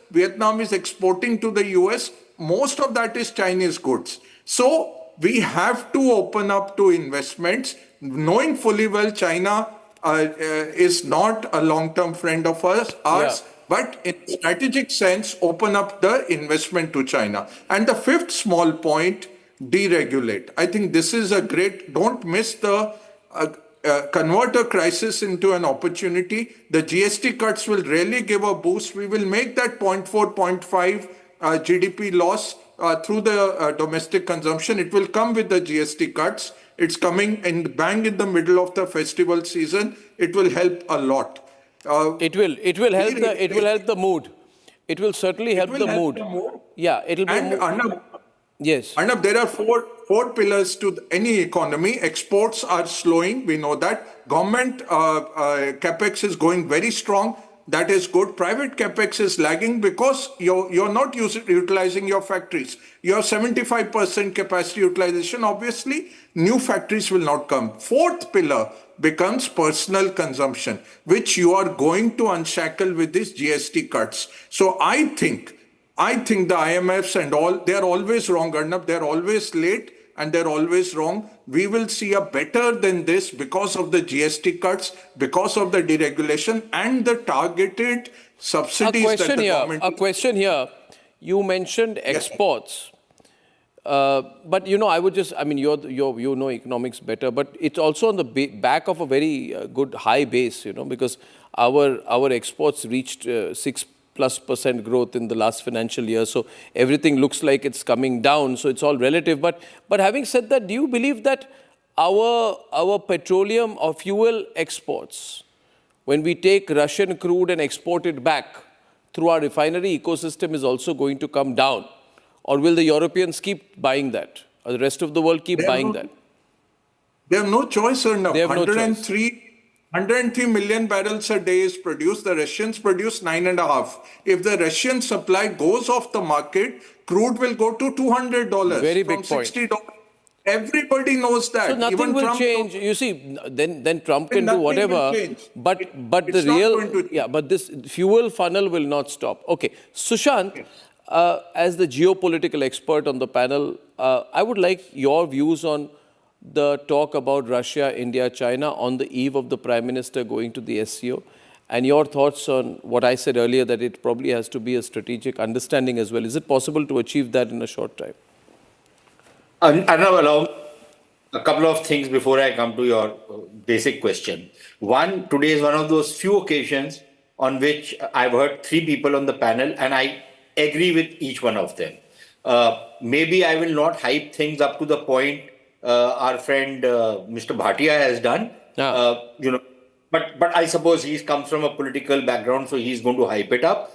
Vietnam is exporting to the US. Most of that is Chinese goods. So we have to open up to investments, knowing fully well China is not a long-term friend of ours, but in strategic sense, open up the investment to China. And the fifth small point, deregulate. I think this is a great, don't miss the convert a crisis into an opportunity. The GST cuts will really give a boost. We will make that 0.4, 0.5 GDP loss through the domestic consumption. It will come with the GST cuts. It's coming bang in the middle of the festival season. It will help a lot. It will help the mood. It will certainly help the mood. Yeah, it'll be. And Arnab, yes, Arnab, there are four pillars to any economy. Exports are slowing. We know that. Government capex is going very strong. That is good. Private capex is lagging because you're not utilizing your factories. You have 75% capacity utilization. Obviously, new factories will not come. Fourth pillar becomes personal consumption, which you are going to unshackle with these GST cuts. So I think the IMFs and all, they're always wrong, Arnab. They're always late and they're always wrong. We will see a better than this because of the GST cuts, because of the deregulation and the targeted subsidies that the government... A question here. You mentioned exports. But, you know, you know economics better, but it's also on the back of a very good high base, you know, because our exports reached 6 6+% growth in the last financial year. So everything looks like it's coming down. So it's all relative. But having said that, do you believe that our petroleum or fuel exports, when we take Russian crude and export it back through our refinery ecosystem, is also going to come down? Or will the Europeans keep buying that? Or the rest of the world keep buying that? They have no choice, Arnab. They have no choice. 103 million barrels a day is produced. The Russians produce 9.5. If the Russian supply goes off the market, crude will go to $200. Very big from point. $60. Everybody knows that. So nothing Even will Trump change. You see, then Trump can do nothing whatever. will change. But the it's not real, going to- but this fuel funnel will not stop. Okay, Sushant, as the geopolitical expert on the panel, I would like your views on the talk about Russia, India, China on the eve of the Prime Minister going to the SCO, and your thoughts on what I said earlier, that it probably has to be a strategic understanding as well. Is it possible to achieve that in a short time? Arnab, allow a couple of things before I come to your basic question. One, today is one of those few occasions on which I've heard three people on the panel, and I agree with each one of them. Maybe I will not hype things up to the point our friend Mr. Bhatia has done. But I suppose he comes from a political background, so he's going to hype it up.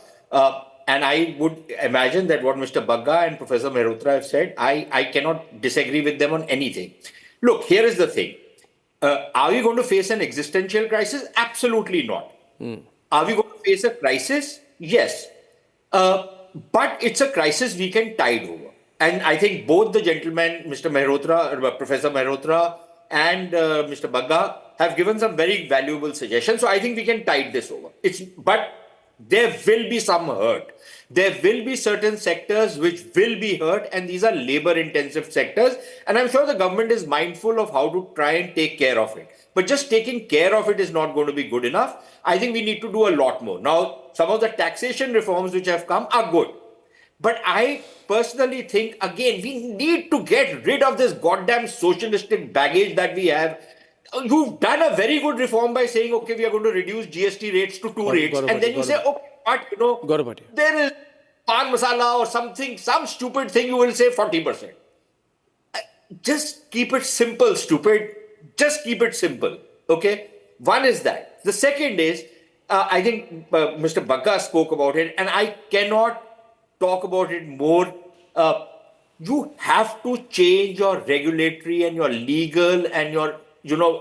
And I would imagine that what Mr. Bagga and Professor Mehrotra have said, I cannot disagree with them on anything. Look, here is the thing. Are we going to face an existential crisis? Absolutely not. Are we going to face a crisis? Yes. But it's a crisis we can tide over. And I think both the gentlemen, Mr. Mehrotra, Professor Mehrotra and Mr. Bagga, have given some very valuable suggestions. So I think we can tide this over. But there will be some hurt. There will be certain sectors which will be hurt, and these are labor-intensive sectors. And I'm sure the government is mindful of how to try and take care of it. But just taking care of it is not going to be good enough. I think we need to do a lot more. Now, some of the taxation reforms which have come are good. But I personally think, again, we need to get rid of this goddamn socialistic baggage that we have. You've done a very good reform by saying, okay, we are going to reduce GST rates to 2 rates. And then you say, okay, but, there is pan masala or something, some stupid thing, you will say 40%. Just keep it simple, stupid. Just keep it simple. Okay? One is that. The second is, I think Mr. Bagga spoke about it, and I cannot talk about it more. You have to change your regulatory and your legal and your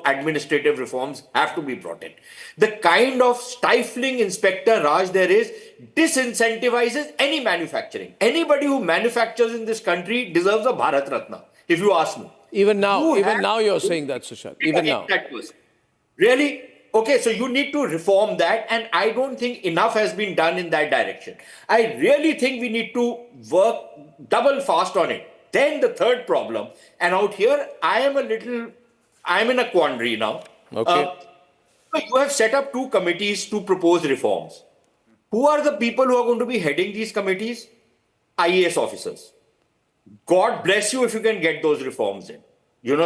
administrative reforms have to be brought in. The kind of stifling Inspector Raj there is disincentivizes any manufacturing. Anybody who manufactures in this country deserves a Bharat Ratna, if you ask me. Even now you're saying that, Sushant. Even now. Really? Okay, so you need to reform that, and I don't think enough has been done in that direction. I really think we need to work double fast on it. Then the third problem, and out here I'm in a quandary now. Okay. You have set up 2 committees to propose reforms. Who are the people who are going to be heading these committees? IAS officers. God bless you if you can get those reforms in.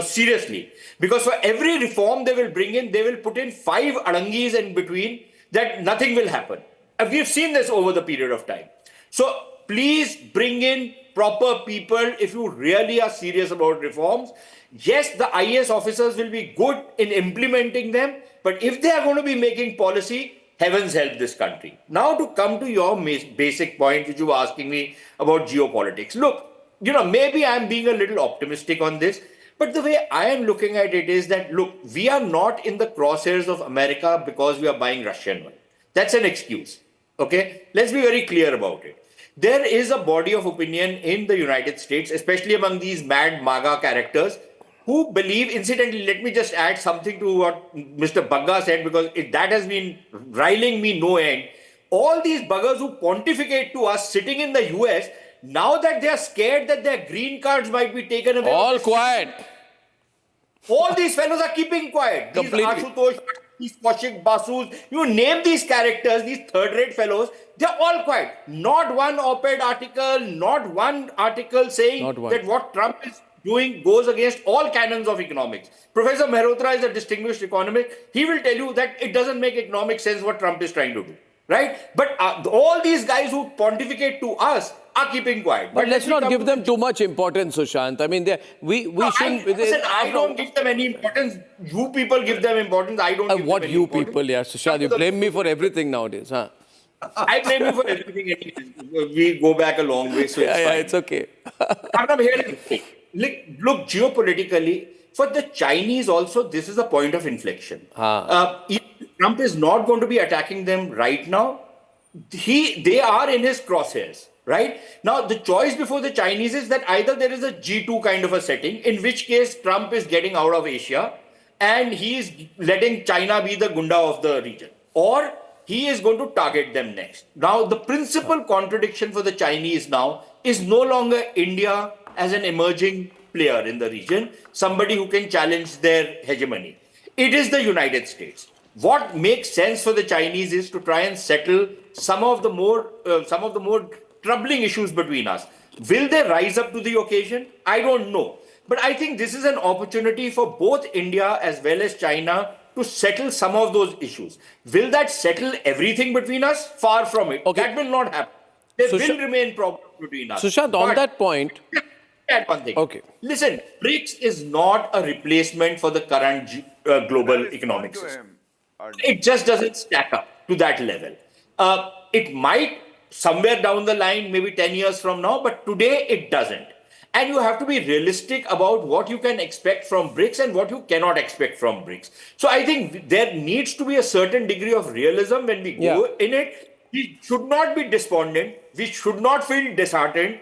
Seriously. Because for every reform they will bring in, they will put in 5 adangis in between that nothing will happen. We've seen this over the period of time. So please bring in proper people if you really are serious about reforms. Yes, the IAS officers will be good in implementing them, but if they are going to be making policy, heavens help this country. Now to come to your basic point, which you were asking me about geopolitics. Look, maybe I'm being a little optimistic on this, but the way I am looking at it is that, look, we are not in the crosshairs of America because we are buying Russian oil. That's an excuse. Okay? Let's be very clear about it. There is a body of opinion in the United States, especially among these mad MAGA characters, who believe, incidentally, let me just add something to what Mr. Bagga said, because that has been riling me no end. All these buggers who pontificate to us sitting in the US, now that they are scared that their green cards might be taken away. All quiet. All these fellows are keeping quiet. Completely. These Ashutosh, these Kaushik Basus, you name these characters, these third-rate fellows, they're all quiet. Not one op-ed article, not one article saying that what Trump is doing goes against all canons of economics. Professor Mehrotra is a distinguished economist. He will tell you that it doesn't make economic sense what Trump is trying to do. right? But all these guys who pontificate to us are keeping quiet. But let's not give them too much importance, Sushant. I mean, we shouldn't. Listen, I don't give them any importance. You people give them importance. I don't give what them any you importance. people, yeah, Sushant, you blame me for everything nowadays, huh? I blame you for everything. We go back a long way, so it's fine. Yeah, it's okay. Arnab, here is the thing. Look, geopolitically, for the Chinese also, this is a point of inflection. If Trump is not going to be attacking them right now, they are in his crosshairs, right? Now, the choice before the Chinese is that either there is a G2 kind of a setting, in which case Trump is getting out of Asia and he is letting China be the Gunda of the region, or he is going to target them next. Now, the principal contradiction for the Chinese now is no longer India as an emerging player in the region, somebody who can challenge their hegemony. It is the United States. What makes sense for the Chinese is to try and settle some of the more troubling issues between us. Will they rise up to the occasion? I don't know. But I think this is an opportunity for both India as well as China to settle some of those issues. Will that settle everything between us? Far from it. Okay. That will not happen. There will remain problems between us. Sushant, on that point... Add one thing. Okay. Listen, BRICS is not a replacement for the current global economic system. It just doesn't stack up to that level. It might somewhere down the line, maybe 10 years from now, but today it doesn't. And you have to be realistic about what you can expect from BRICS and what you cannot expect from BRICS. So I think there needs to be a certain degree of realism when we go in it. We should not be despondent. We should not feel disheartened.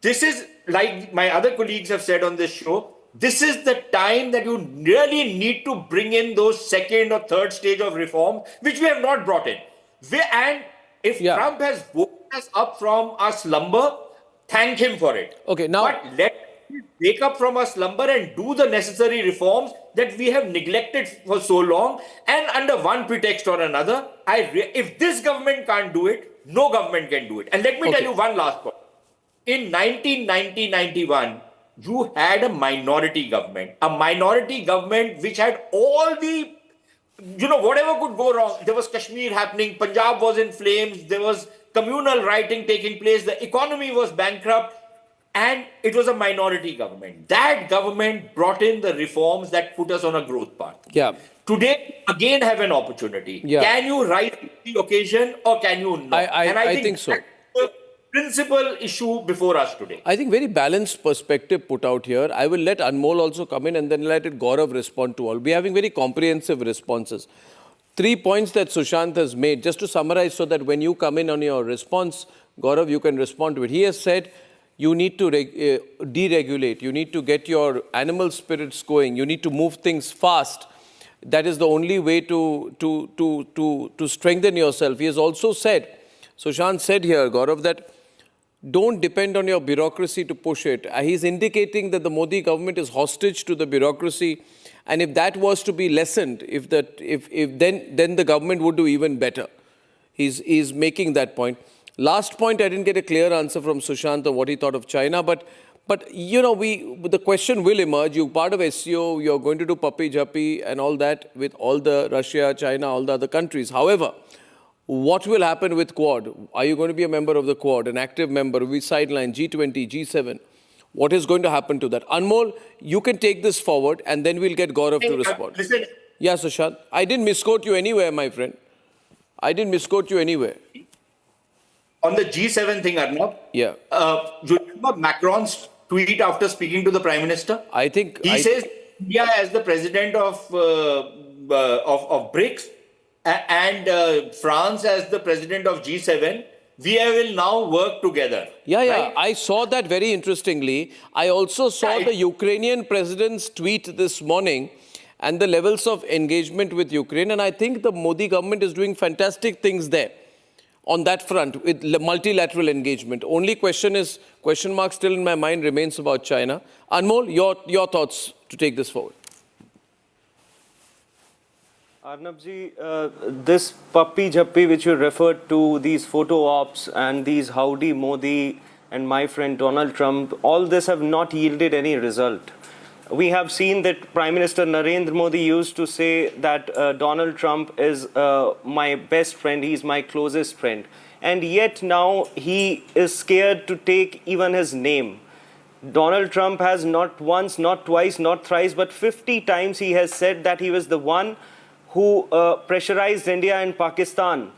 This is, like my other colleagues have said on this show, this is the time that you really need to bring in those second or third stage of reform, which we have not brought in. And if Trump has woken us up from our slumber, thank him for it. Okay, now... But let him wake up from our slumber and do the necessary reforms that we have neglected for so long. And under one pretext or another, if this government can't do it, no government can do it. And let me tell you one last point. In 1990-91, you had a minority government which had all the, whatever could go wrong. There was Kashmir happening, Punjab was in flames, there was communal rioting taking place, the economy was bankrupt, and it was a minority government. That government brought in the reforms that put us on a growth path. Yeah. Today, again, have an opportunity. Yeah. Can you rise to the occasion or can you not? I think so. Principal issue before us today. I think very balanced perspective put out here. I will let Anmol also come in and then let Gaurav respond to all. We're having very comprehensive responses. 3 points that Sushant has made, just to summarize so that when you come in on your response, Gaurav, you can respond to it. He has said you need to deregulate, you need to get your animal spirits going, you need to move things fast. That is the only way to strengthen yourself. He has also said, Sushant said here, Gaurav, that don't depend on your bureaucracy to push it. He's indicating that the Modi government is hostage to the bureaucracy, and if that was to be lessened, then the government would do even better. He's making that point. Last point, I didn't get a clear answer from Sushant on what he thought of China, but the question will emerge. You're part of SCO, you're going to do puppy-juppy and all that with all the Russia, China, all the other countries. However, what will happen with Quad? Are you going to be a member of the Quad, an active member? We sideline G20, G7. What is going to happen to that? Anmol, you can take this forward and then we'll get Gaurav to respond. Listen. Yeah, Sushant. I didn't misquote you anywhere, my friend. I didn't misquote you anywhere. On the G7 thing, Arnab. Yeah. You remember Macron's tweet after speaking to the Prime Minister? He says India as the president of BRICS and France as the president of G7, we will now work together. Yeah. Right? I saw that very interestingly. I also saw the Ukrainian president's tweet this morning and the levels of engagement with Ukraine. And I think the Modi government is doing fantastic things there on that front with multilateral engagement. Only question mark still in my mind remains about China. Anmol, your thoughts to take this forward. Arnabji, this puppy-juppy which you referred to, these photo ops and these Howdy Modi and my friend Donald Trump, all this have not yielded any result. we have seen that Prime Minister Narendra Modi used to say that Donald Trump is my best friend, he's my closest friend. And yet now he is scared to take even his name. Donald Trump has not once, not twice, not thrice, but 50 times he has said that he was the one who pressurized India and Pakistan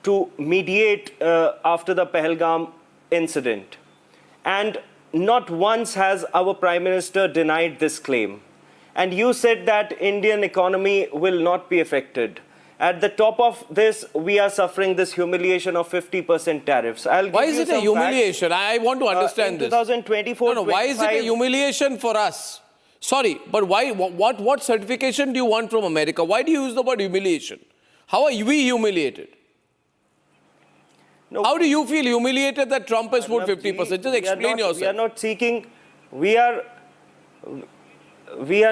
to mediate after the Pahalgam incident. And not once has our Prime Minister denied this claim. And you said that Indian economy will not be affected. At the top of this, we are suffering this humiliation of 50% tariffs. Why is it a humiliation? I want to understand this. 2024, why is it a humiliation for us? Sorry, but why? What certification do you want from America? Why do you use the word humiliation? How are we humiliated? No, how do you feel humiliated that Trump has put 50%? Just explain yourself. We are not seeking. We are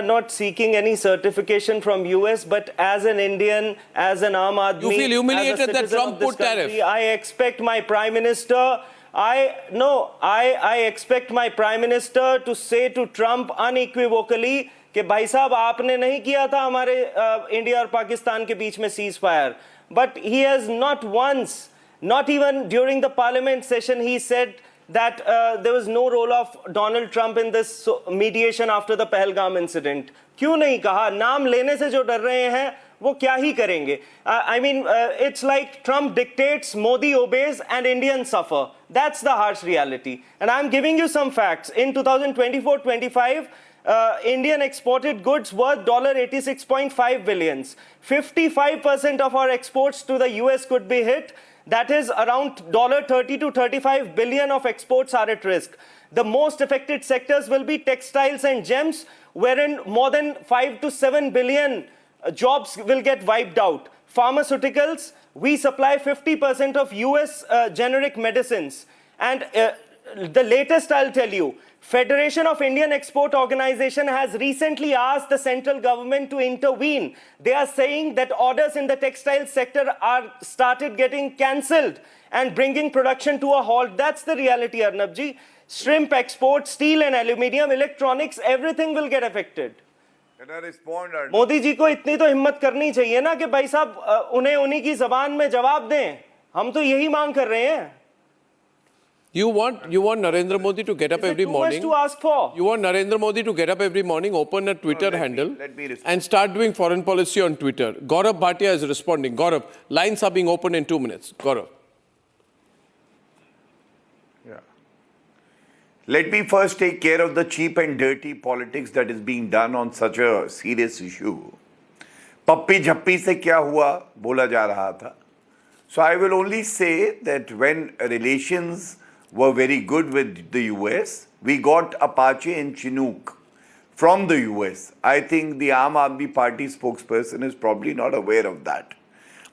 not seeking any certification from US, but as an Indian, as an Aam Aadmi, you feel humiliated that Trump put tariff? I expect my Prime Minister. I expect my Prime Minister to say to Trump unequivocally कि भाई साहब आपने नहीं किया था हमारे India और पाकिस्तान के बीच में ceasefire. But he has not once, not even during the parliament session, he said that there was no role of Donald Trump in this mediation after the Pahalgam incident. क्यों नहीं कहा? नाम लेने से जो डर रहे हैं वो क्या ही करेंगे? I mean, it's like Trump dictates, Modi obeys, and Indians suffer. That's the harsh reality. And I'm giving you some facts. In 2024-25, Indian exported goods worth $86.5 billion. 55% of our exports to the US could be hit. That is around $30 to $35 billion of exports are at risk. The most affected sectors will be textiles and gems, wherein more than 5 to 7 billion jobs will get wiped out. Pharmaceuticals, we supply 50% of US generic medicines. And the latest I'll tell you, Federation of Indian Export Organization has recently asked the central government to intervene. They are saying that orders in the textile sector are started getting cancelled and bringing production to a halt. That's the reality, Arnabji. Shrimp exports, steel and aluminium, electronics, everything will get affected. Can I respond? Modi ji को इतनी तो हिम्मत करनी चाहिए ना कि भाई साहब उन्हें उन्हीं की जबान में जवाब दें. हम तो यही मांग कर रहे हैं. You want Narendra Modi to get up every morning. Too much to ask for? You want Narendra Modi to get up every morning, open a Twitter handle, and start doing foreign policy on Twitter. Gaurav Bhatia is responding. Gaurav, lines are being opened in 2 minutes. Gaurav. Yeah. Let me first take care of the cheap and dirty politics that is being done on such a serious issue. Pappi jhappi se kya hua bola ja raha tha. So I will only say that when relations were very good with the US, we got Apache and Chinook from the US. I think the Aam Aadmi Party spokesperson is probably not aware of that.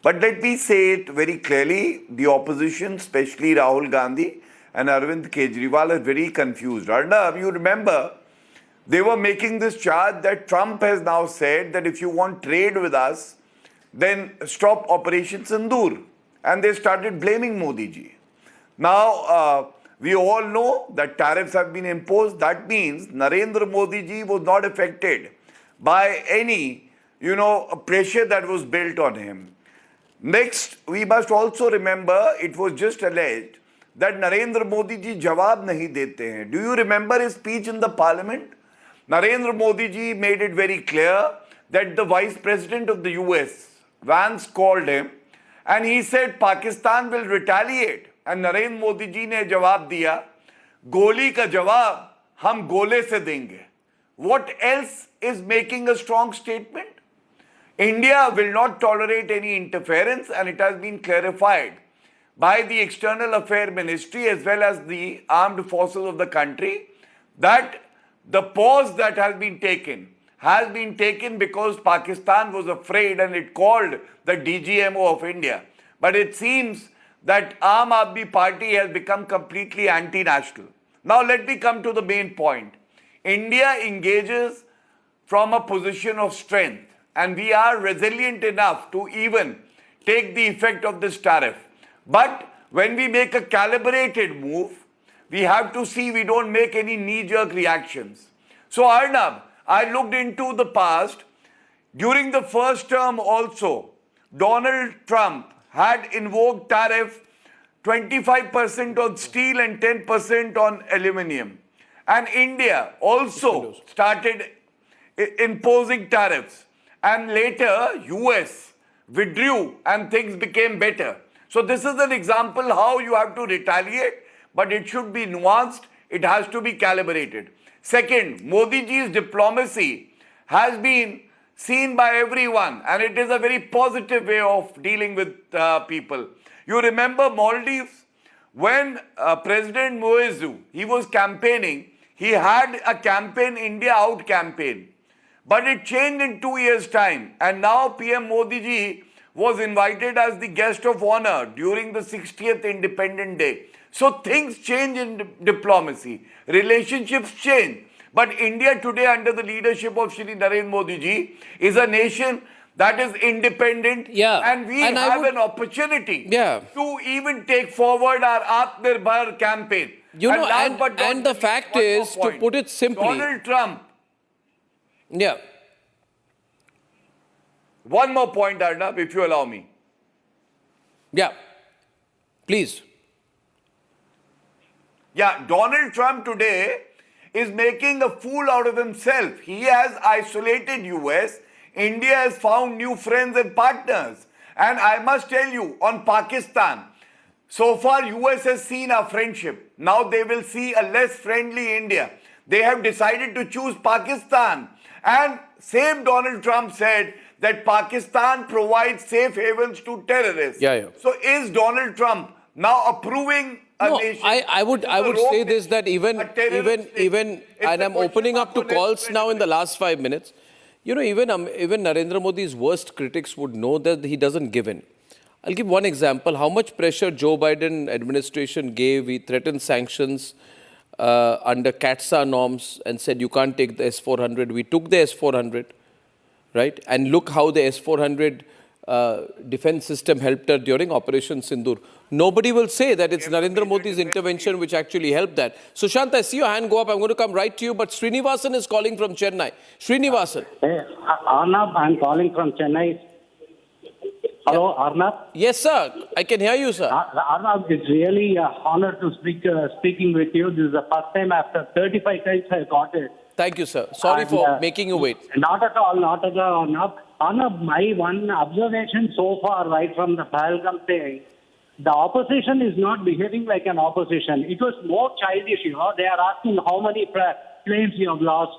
But let me say it very clearly, the opposition, especially Rahul Gandhi and Arvind Kejriwal, are very confused. Arnab, you remember, they were making this charge that Trump has now said that if you want trade with us, then stop Operation Sindoor. And they started blaming Modi ji. Now, we all know that tariffs have been imposed. That means Narendra Modi ji was not affected by any, pressure that was built on him. Next, we must also remember, it was just alleged that Narendra Modi ji jawab nahi dete hain. Do you remember his speech in the parliament? Narendra Modi ji made it very clear that the vice president of the US, Vance, called him and he said Pakistan will retaliate. And Narendra Modi ji ne jawab diya, goli ka jawab hum gole se denge. What else is making a strong statement? India will not tolerate any interference, and it has been clarified by the External Affairs Ministry as well as the armed forces of the country that the pause that has been taken because Pakistan was afraid and it called the DGMO of India. But it seems that Aam Aadmi Party has become completely anti-national. Now let me come to the main point. India engages from a position of strength and we are resilient enough to even take the effect of this tariff. But when we make a calibrated move, we have to see we don't make any knee-jerk reactions. So Arnab, I looked into the past. During the first term also, Donald Trump had invoked tariff 25% on steel and 10% on aluminium. And India also started imposing tariffs. And later, US withdrew and things became better. So this is an example how you have to retaliate, but it should be nuanced. It has to be calibrated. Second, Modi ji's diplomacy has been seen by everyone, and it is a very positive way of dealing with people. You remember Maldives? When President Moezu, he was campaigning, he had a campaign, India Out campaign. But it changed in 2 years' time. And now PM Modi ji was invited as the guest of honor during the 60th Independence Day. So things change in diplomacy. Relationships change. But India today, under the leadership of Shri Narendra Modi ji, is a nation that is independent. And we have an opportunity to even take forward our Atmanirbhar campaign. You know, and the fact is, to put it simply, Donald Trump. One more point, Arnab, if you allow me. Please. Donald Trump today is making a fool out of himself. He has isolated US. India has found new friends and partners. And I must tell you, on Pakistan, so far US has seen our friendship. Now they will see a less friendly India. They have decided to choose Pakistan. And same Donald Trump said that Pakistan provides safe havens to terrorists. So is Donald Trump now approving a nation? I would say this, that even, and I'm opening up to calls now in the last 5 minutes. You know, even Narendra Modi's worst critics would know that he doesn't give in. I'll give one example. How much pressure Joe Biden administration gave. He threatened sanctions under CATSA norms and said you can't take the S-400. We took the S-400, right? And look how the S-400 defense system helped her during Operation Sindoor. Nobody will say that it's Narendra Modi's intervention which actually helped that. Sushant, I see your hand go up. I'm going to come right to you. But Srinivasan is calling from Chennai. Srinivasan. Hey, Arnab, I'm calling from Chennai. Hello, Arnab? Yes, sir. I can hear you, sir. Arnab, it's really an honor to speaking with you. This is the first time after 35 times I got it. Thank you, sir. Sorry for making you wait. Not at all, Arnab. Arnab, my one observation so far, right from the Pahalgam thing, the opposition is not behaving like an opposition. It was more childish, you know. They are asking how many planes you have lost.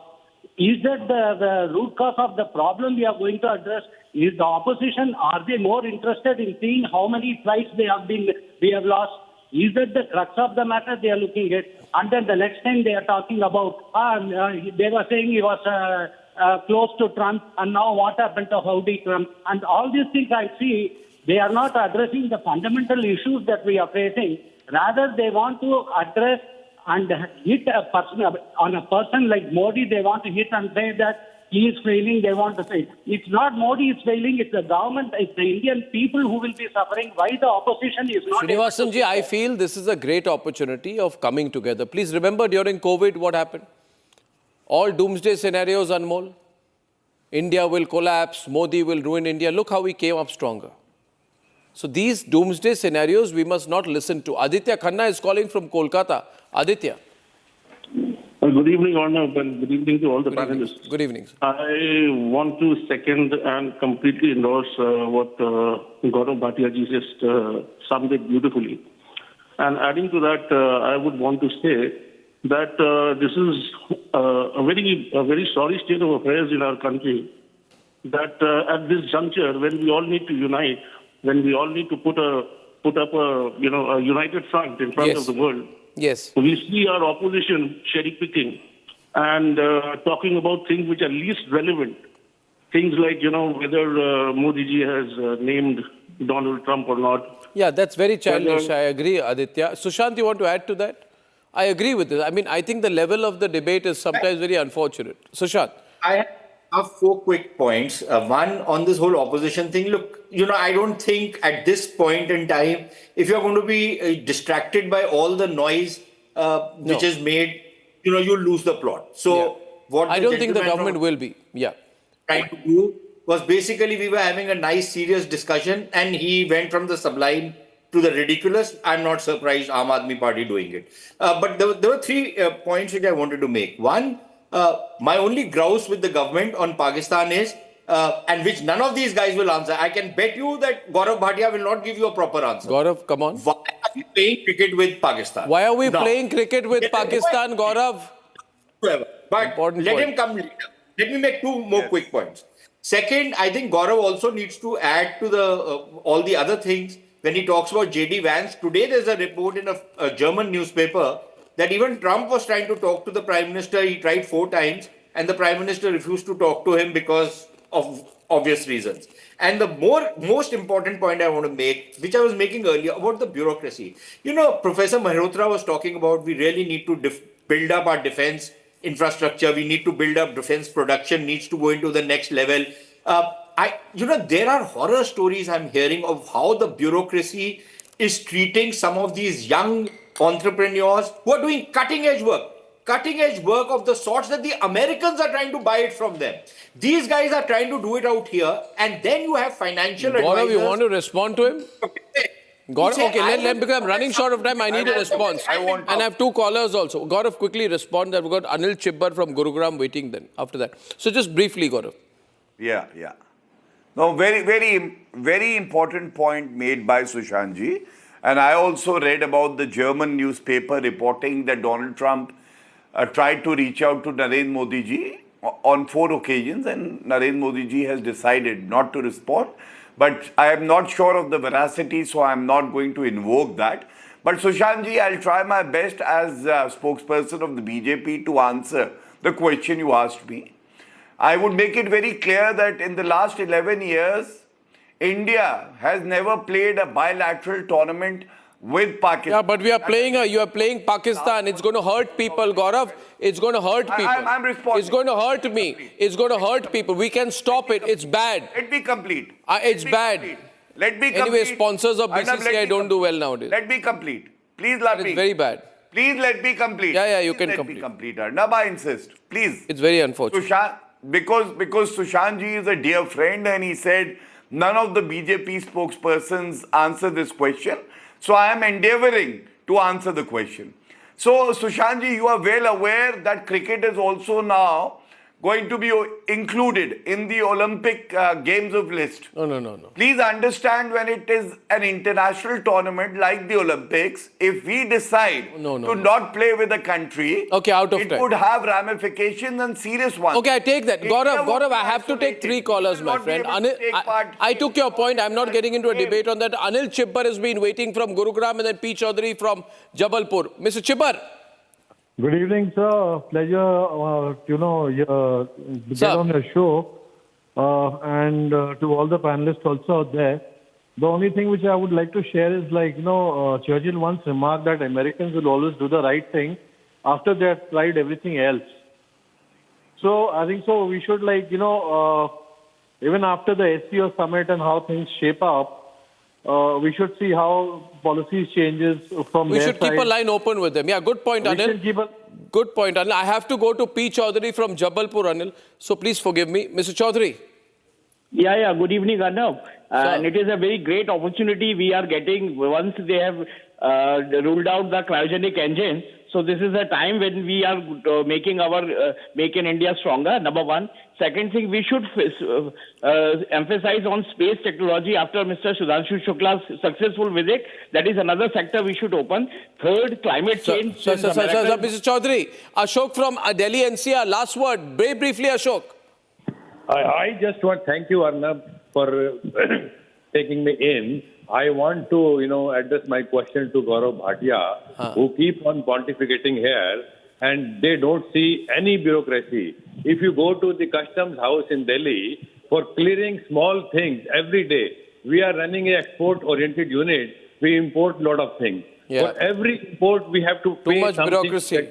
Is that the root cause of the problem we are going to address? Is the opposition, are they more interested in seeing how many flights we have lost? Is that the crux of the matter they are looking at? And then the next time they are talking about, they were saying he was close to Trump, and now what happened to Howdy Trump? And all these things I see, they are not addressing the fundamental issues that we are facing. Rather, they want to address and hit a person, on a person like Modi, they want to hit and say that he is failing, they want to say. It's not Modi is failing, it's the government, it's the Indian people who will be suffering. Why the opposition is not... Srinivasan ji, I feel this is a great opportunity of coming together. Please remember during COVID what happened? All doomsday scenarios, Anmol. India will collapse, Modi will ruin India. Look how we came up stronger. So these doomsday scenarios we must not listen to. Aditya Khanna is calling from Kolkata. Aditya. Good evening, Arnab, and good evening to all the panelists. Good evening. I want to second and completely endorse what Gaurav Bhatia ji just summed it beautifully. And adding to that, I would want to say that this is a very sorry state of affairs in our country, that at this juncture, when we all need to unite, when we all need to put up a united front in front of the world, we see our opposition cherry-picking and talking about things which are least relevant. Things like, whether Modi ji has named Donald Trump or not. Yeah, that's very childish. I agree, Aditya. Sushant, you want to add to that? I agree with this. I mean, I think the level of the debate is sometimes very unfortunate. Sushant. I have 4 quick points. One, on this whole opposition thing. Look, I don't think at this point in time, if you're going to be distracted by all the noise which is made, you lose the plot. So what I don't think the gentleman government will be. Yeah. trying to do was basically we were having a nice, serious discussion, and he went from the sublime to the ridiculous. I'm not surprised Aam Aadmi Party doing it. But there were 3 points which I wanted to make. One, my only grouse with the government on Pakistan is, and which none of these guys will answer. I can bet you that Gaurav Bhatia will not give you a proper answer. Gaurav, come on. Why are we playing cricket with Pakistan? Why are we Now, playing cricket with Pakistan, Gaurav? But Important let point. him come later. Let me make 2 more quick points. Second, I think Gaurav also needs to add to the all the other things when he talks about J.D. Vance. Today there's a report in a German newspaper that even Trump was trying to talk to the Prime Minister. He tried 4 times and the Prime Minister refused to talk to him because of obvious reasons. And the most important point I want to make, which I was making earlier about the bureaucracy. You know, Professor Mehrotra was talking about we really need to build up our defense infrastructure. We need to build up defense production, needs to go into the next level. There are horror stories I'm hearing of how the bureaucracy is treating some of these young entrepreneurs who are doing cutting edge work of the sorts that the Americans are trying to buy it from them. These guys are trying to do it out here, and then you have financial Gaurav, advisors. you want to respond to him? Gaurav, okay, because I'm running short of time, I need a response. And I have 2 callers also. Gaurav, quickly respond. We've got Anil Chibbar from Gurugram waiting then after that. So just briefly, Gaurav. Yeah. No, very important point made by Sushantji. And I also read about the German newspaper reporting that Donald Trump tried to reach out to Narendra Modi ji on 4 occasions, and Narendra Modi ji has decided not to respond. But I am not sure of the veracity, so I am not going to invoke that. But Sushantji, I'll try my best as spokesperson of the BJP to answer the question you asked me. I would make it very clear that in the last 11 years, India has never played a bilateral tournament with Pakistan. Yeah, but you are playing Pakistan. It's going to hurt people, Gaurav. It's going to hurt people. I'm responding. It's going to hurt me. It's going to hurt people. We can stop it. It's bad. Let me complete. It's bad. Let me complete. Anyway, sponsors of BCCI don't do well nowadays. Let me complete. Please let me. It's very bad. Please let me complete. Yeah, you can complete. Let me complete. Arnab, I insist. Please. It's very unfortunate. Because Sushantji is a dear friend and he said none of the BJP spokespersons answer this question. So I am endeavoring to answer the question. So Sushantji, you are well aware that cricket is also now going to be included in the Olympic Games of list. No. Please understand, when it is an international tournament like the Olympics, if we decide to not play with a country, it would have ramifications and serious ones. Okay, I take that. Gaurav, I have to take 3 callers, my friend. I took your point. I'm not getting into a debate on that. Anil Chibbar has been waiting from Gurugram, and then P. Chaudhary from Jabalpur. Mr. Chibbar. Good evening, sir. Pleasure, get on your show. And to all the panelists also out there. The only thing which I would like to share is Churchill once remarked that Americans will always do the right thing after they have tried everything else. So I think we should even after the SCO summit and how things shape up, we should see how policies changes from We their should keep side. a line open with them. Yeah, good point, Anil. Good point, Anil. I have to go to P. Chaudhary from Jabalpur, Anil. So please forgive me. Mr. Chaudhary. Yeah. Good evening, Arnab. And it is a very great opportunity we are getting once they have ruled out the cryogenic engine. So this is a time when we are making our Make in India stronger, number one. Second thing, we should emphasize on space technology after Mr. Sudhanshu Shukla's successful visit. That is another sector we should open. Third, climate change. Sir, Mr. Chaudhary. Ashok from Delhi NCR. Last word. Very briefly, Ashok. I just want to thank you, Arnab, for taking me in. I want to, address my question to Gaurav Bhatia, who keep on pontificating here, and they don't see any bureaucracy. If you go to the customs house in Delhi for clearing small things every day, we are running an export-oriented unit. We import a lot of things. Yeah. For every import, we have to pay too much something. bureaucry.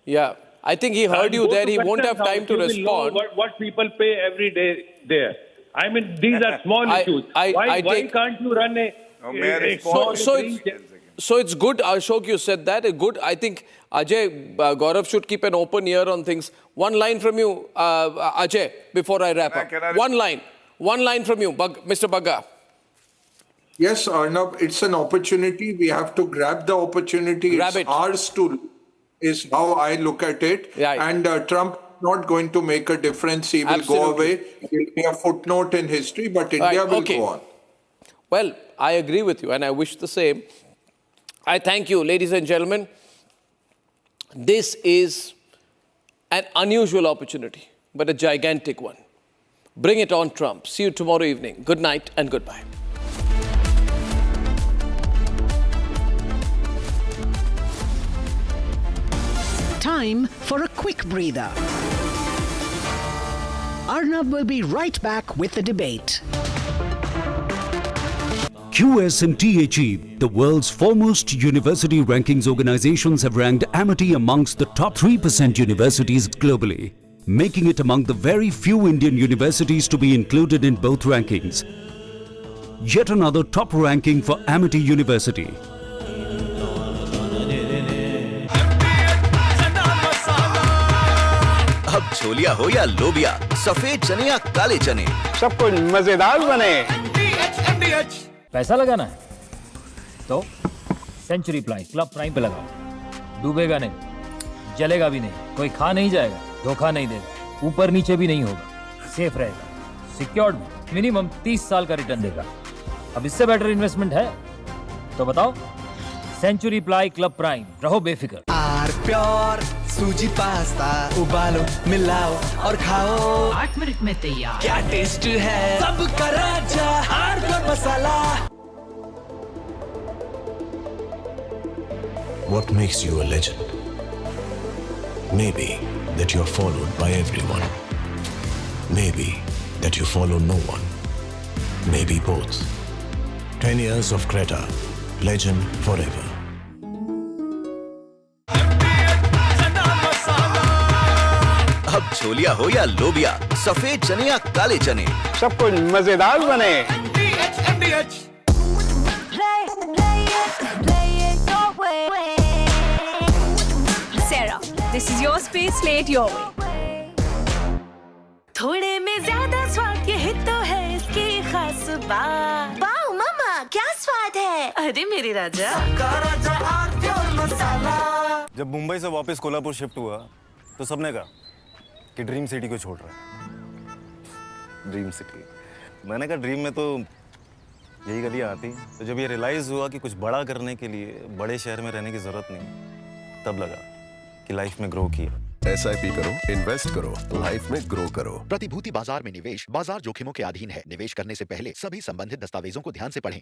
Yeah. I think he heard you there. He won't have time to respond. What people pay every day there. I mean, these are small issues. Why can't you run a small So it's good, Ashok, you said that. Good. I think Ajay, Gaurav should keep an open ear on things. One line from you, Ajay, before I wrap up. One line from you, Mr. Bagga. Yes, Arnab, it's an opportunity. We have to grab the opportunity. It's ours to, is how I look at it. Right. And Trump not going to make a difference. He will go away. It will be a footnote in history, but India will go on. Well, I agree with you, and I wish the same. I thank you, ladies and gentlemen. This is an unusual opportunity, but a gigantic one. Bring it on, Trump. See you tomorrow evening. Good night and goodbye. Time for a quick breather. Arnab will be right back with the debate. QS and THE, the world's foremost university rankings organizations, have ranked Amity amongst the top 3% universities globally, making it among the very few Indian universities to be included in both rankings. Yet another top ranking for Amity University. अब छोलिया हो या लोबिया, सफेद चने या काले चने, सब कुछ मजेदार बने। पैसा लगाना है तो सेंचुरी प्लाई क्लब प्राइम पे लगाओ। डूबेगा नहीं, जलेगा भी नहीं, कोई खा नहीं जाएगा, धोखा नहीं देगा, ऊपर नीचे भी नहीं होगा, सेफ रहेगा, सिक्योर्ड, मिनिमम 30 साल का रिटर्न देगा। अब इससे बेटर इन्वेस्टमेंट है तो बताओ। सेंचुरी प्लाई क्लब प्राइम, रहो बेफिक्र। आर प्योर सूजी पास्ता उबालो, मिलाओ और खाओ, 8 मिनट में तैयार। क्या टेस्ट है सबका राजा R pure masala. What makes you a legend? Maybe that you're followed by everyone. Maybe that you follow no one. Maybe both. 10 years of Creta, legend forever. अब छोलिया हो या लोबिया, सफेद चने या काले चने, सब कुछ मजेदार बने। Sarah, this is your space, play it your way. थोड़े में ज्यादा स्वाद ये ही तो है इसकी खास बात। वाओ मामा, क्या स्वाद है? अरे मेरे राजा। जब मुंबई से वापस कोल्हापुर शिफ्ट हुआ तो सबने कहा कि ड्रीम सिटी को छोड़ रहा है। ड्रीम सिटी, मैंने कहा ड्रीम में तो यही गलियां आती। तो जब ये रियलाइज हुआ कि कुछ बड़ा करने के लिए बड़े शहर में रहने की जरूरत नहीं, तब लगा कि लाइफ में ग्रो किया। SIP करो, इन्वेस्ट करो, लाइफ में ग्रो करो। प्रतिभूति बाजार में निवेश बाजार जोखिमों के अधीन है। निवेश करने से पहले सभी संबंधित दस्तावेजों को ध्यान से पढ़ें।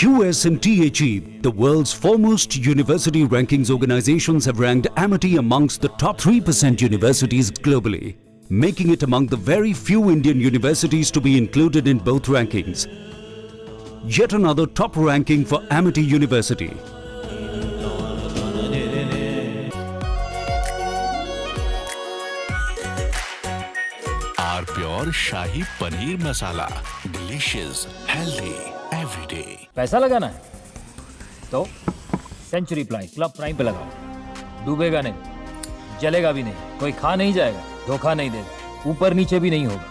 QS and THE, the world's foremost university rankings organizations, have ranked Amity amongst the top 3% universities globally, making it among the very few Indian universities to be included in both rankings. Yet another top ranking for Amity University. R Pure Shahi Paneer Masala, delicious, healthy, every day. पैसा लगाना है तो century ply club prime पे लगाओ। डूबेगा नहीं, जलेगा भी नहीं, कोई खा नहीं जाएगा, धोखा नहीं देगा, ऊपर नीचे भी नहीं होगा,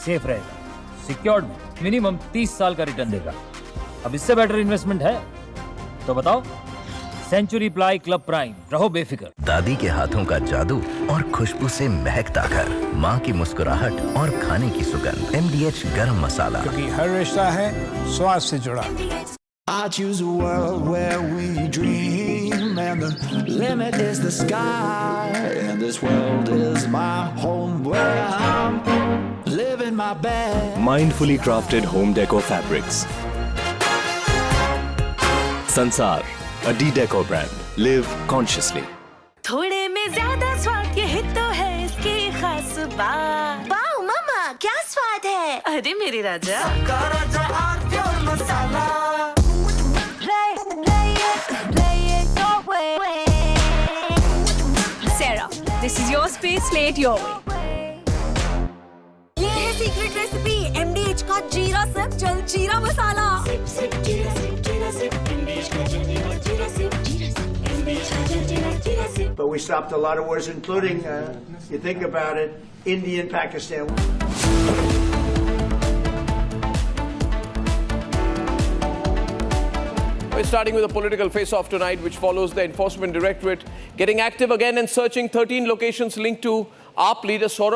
सेफ रहेगा, सिक्योर्ड, मिनिमम 30 साल का रिटर्न देगा। अब इससे बेटर इन्वेस्टमेंट है तो बताओ। सेंचुरी प्लाई क्लब प्राइम, रहो बेफिक्र। दादी के हाथों का जादू और खुशबू से महकता घर, माँ की मुस्कुराहट और खाने की सुगंध। MDH गरम मसाला, क्योंकि हर रिश्ता है स्वाद से जुड़ा। I choose a world where we dream and the limit is the sky, and this world is my home where I'm living my best. Mindfully crafted home decor fabrics. Sansar, a D-Decor brand. Live consciously. थोड़े में ज्यादा स्वाद ये ही तो है इसकी खास बात। वाओ मामा, क्या स्वाद है? अरे मेरे राजा। Sarah, this is your space, play it your way. Secret recipe MDH का जीरा सिप जल जीरा मसाला। But we stopped a lot of wars, including, you think about it, India and Pakistan. We're starting with a political face-off tonight, which follows the Enforcement Directorate getting active again and searching 13 locations linked to AAP leader Saurabh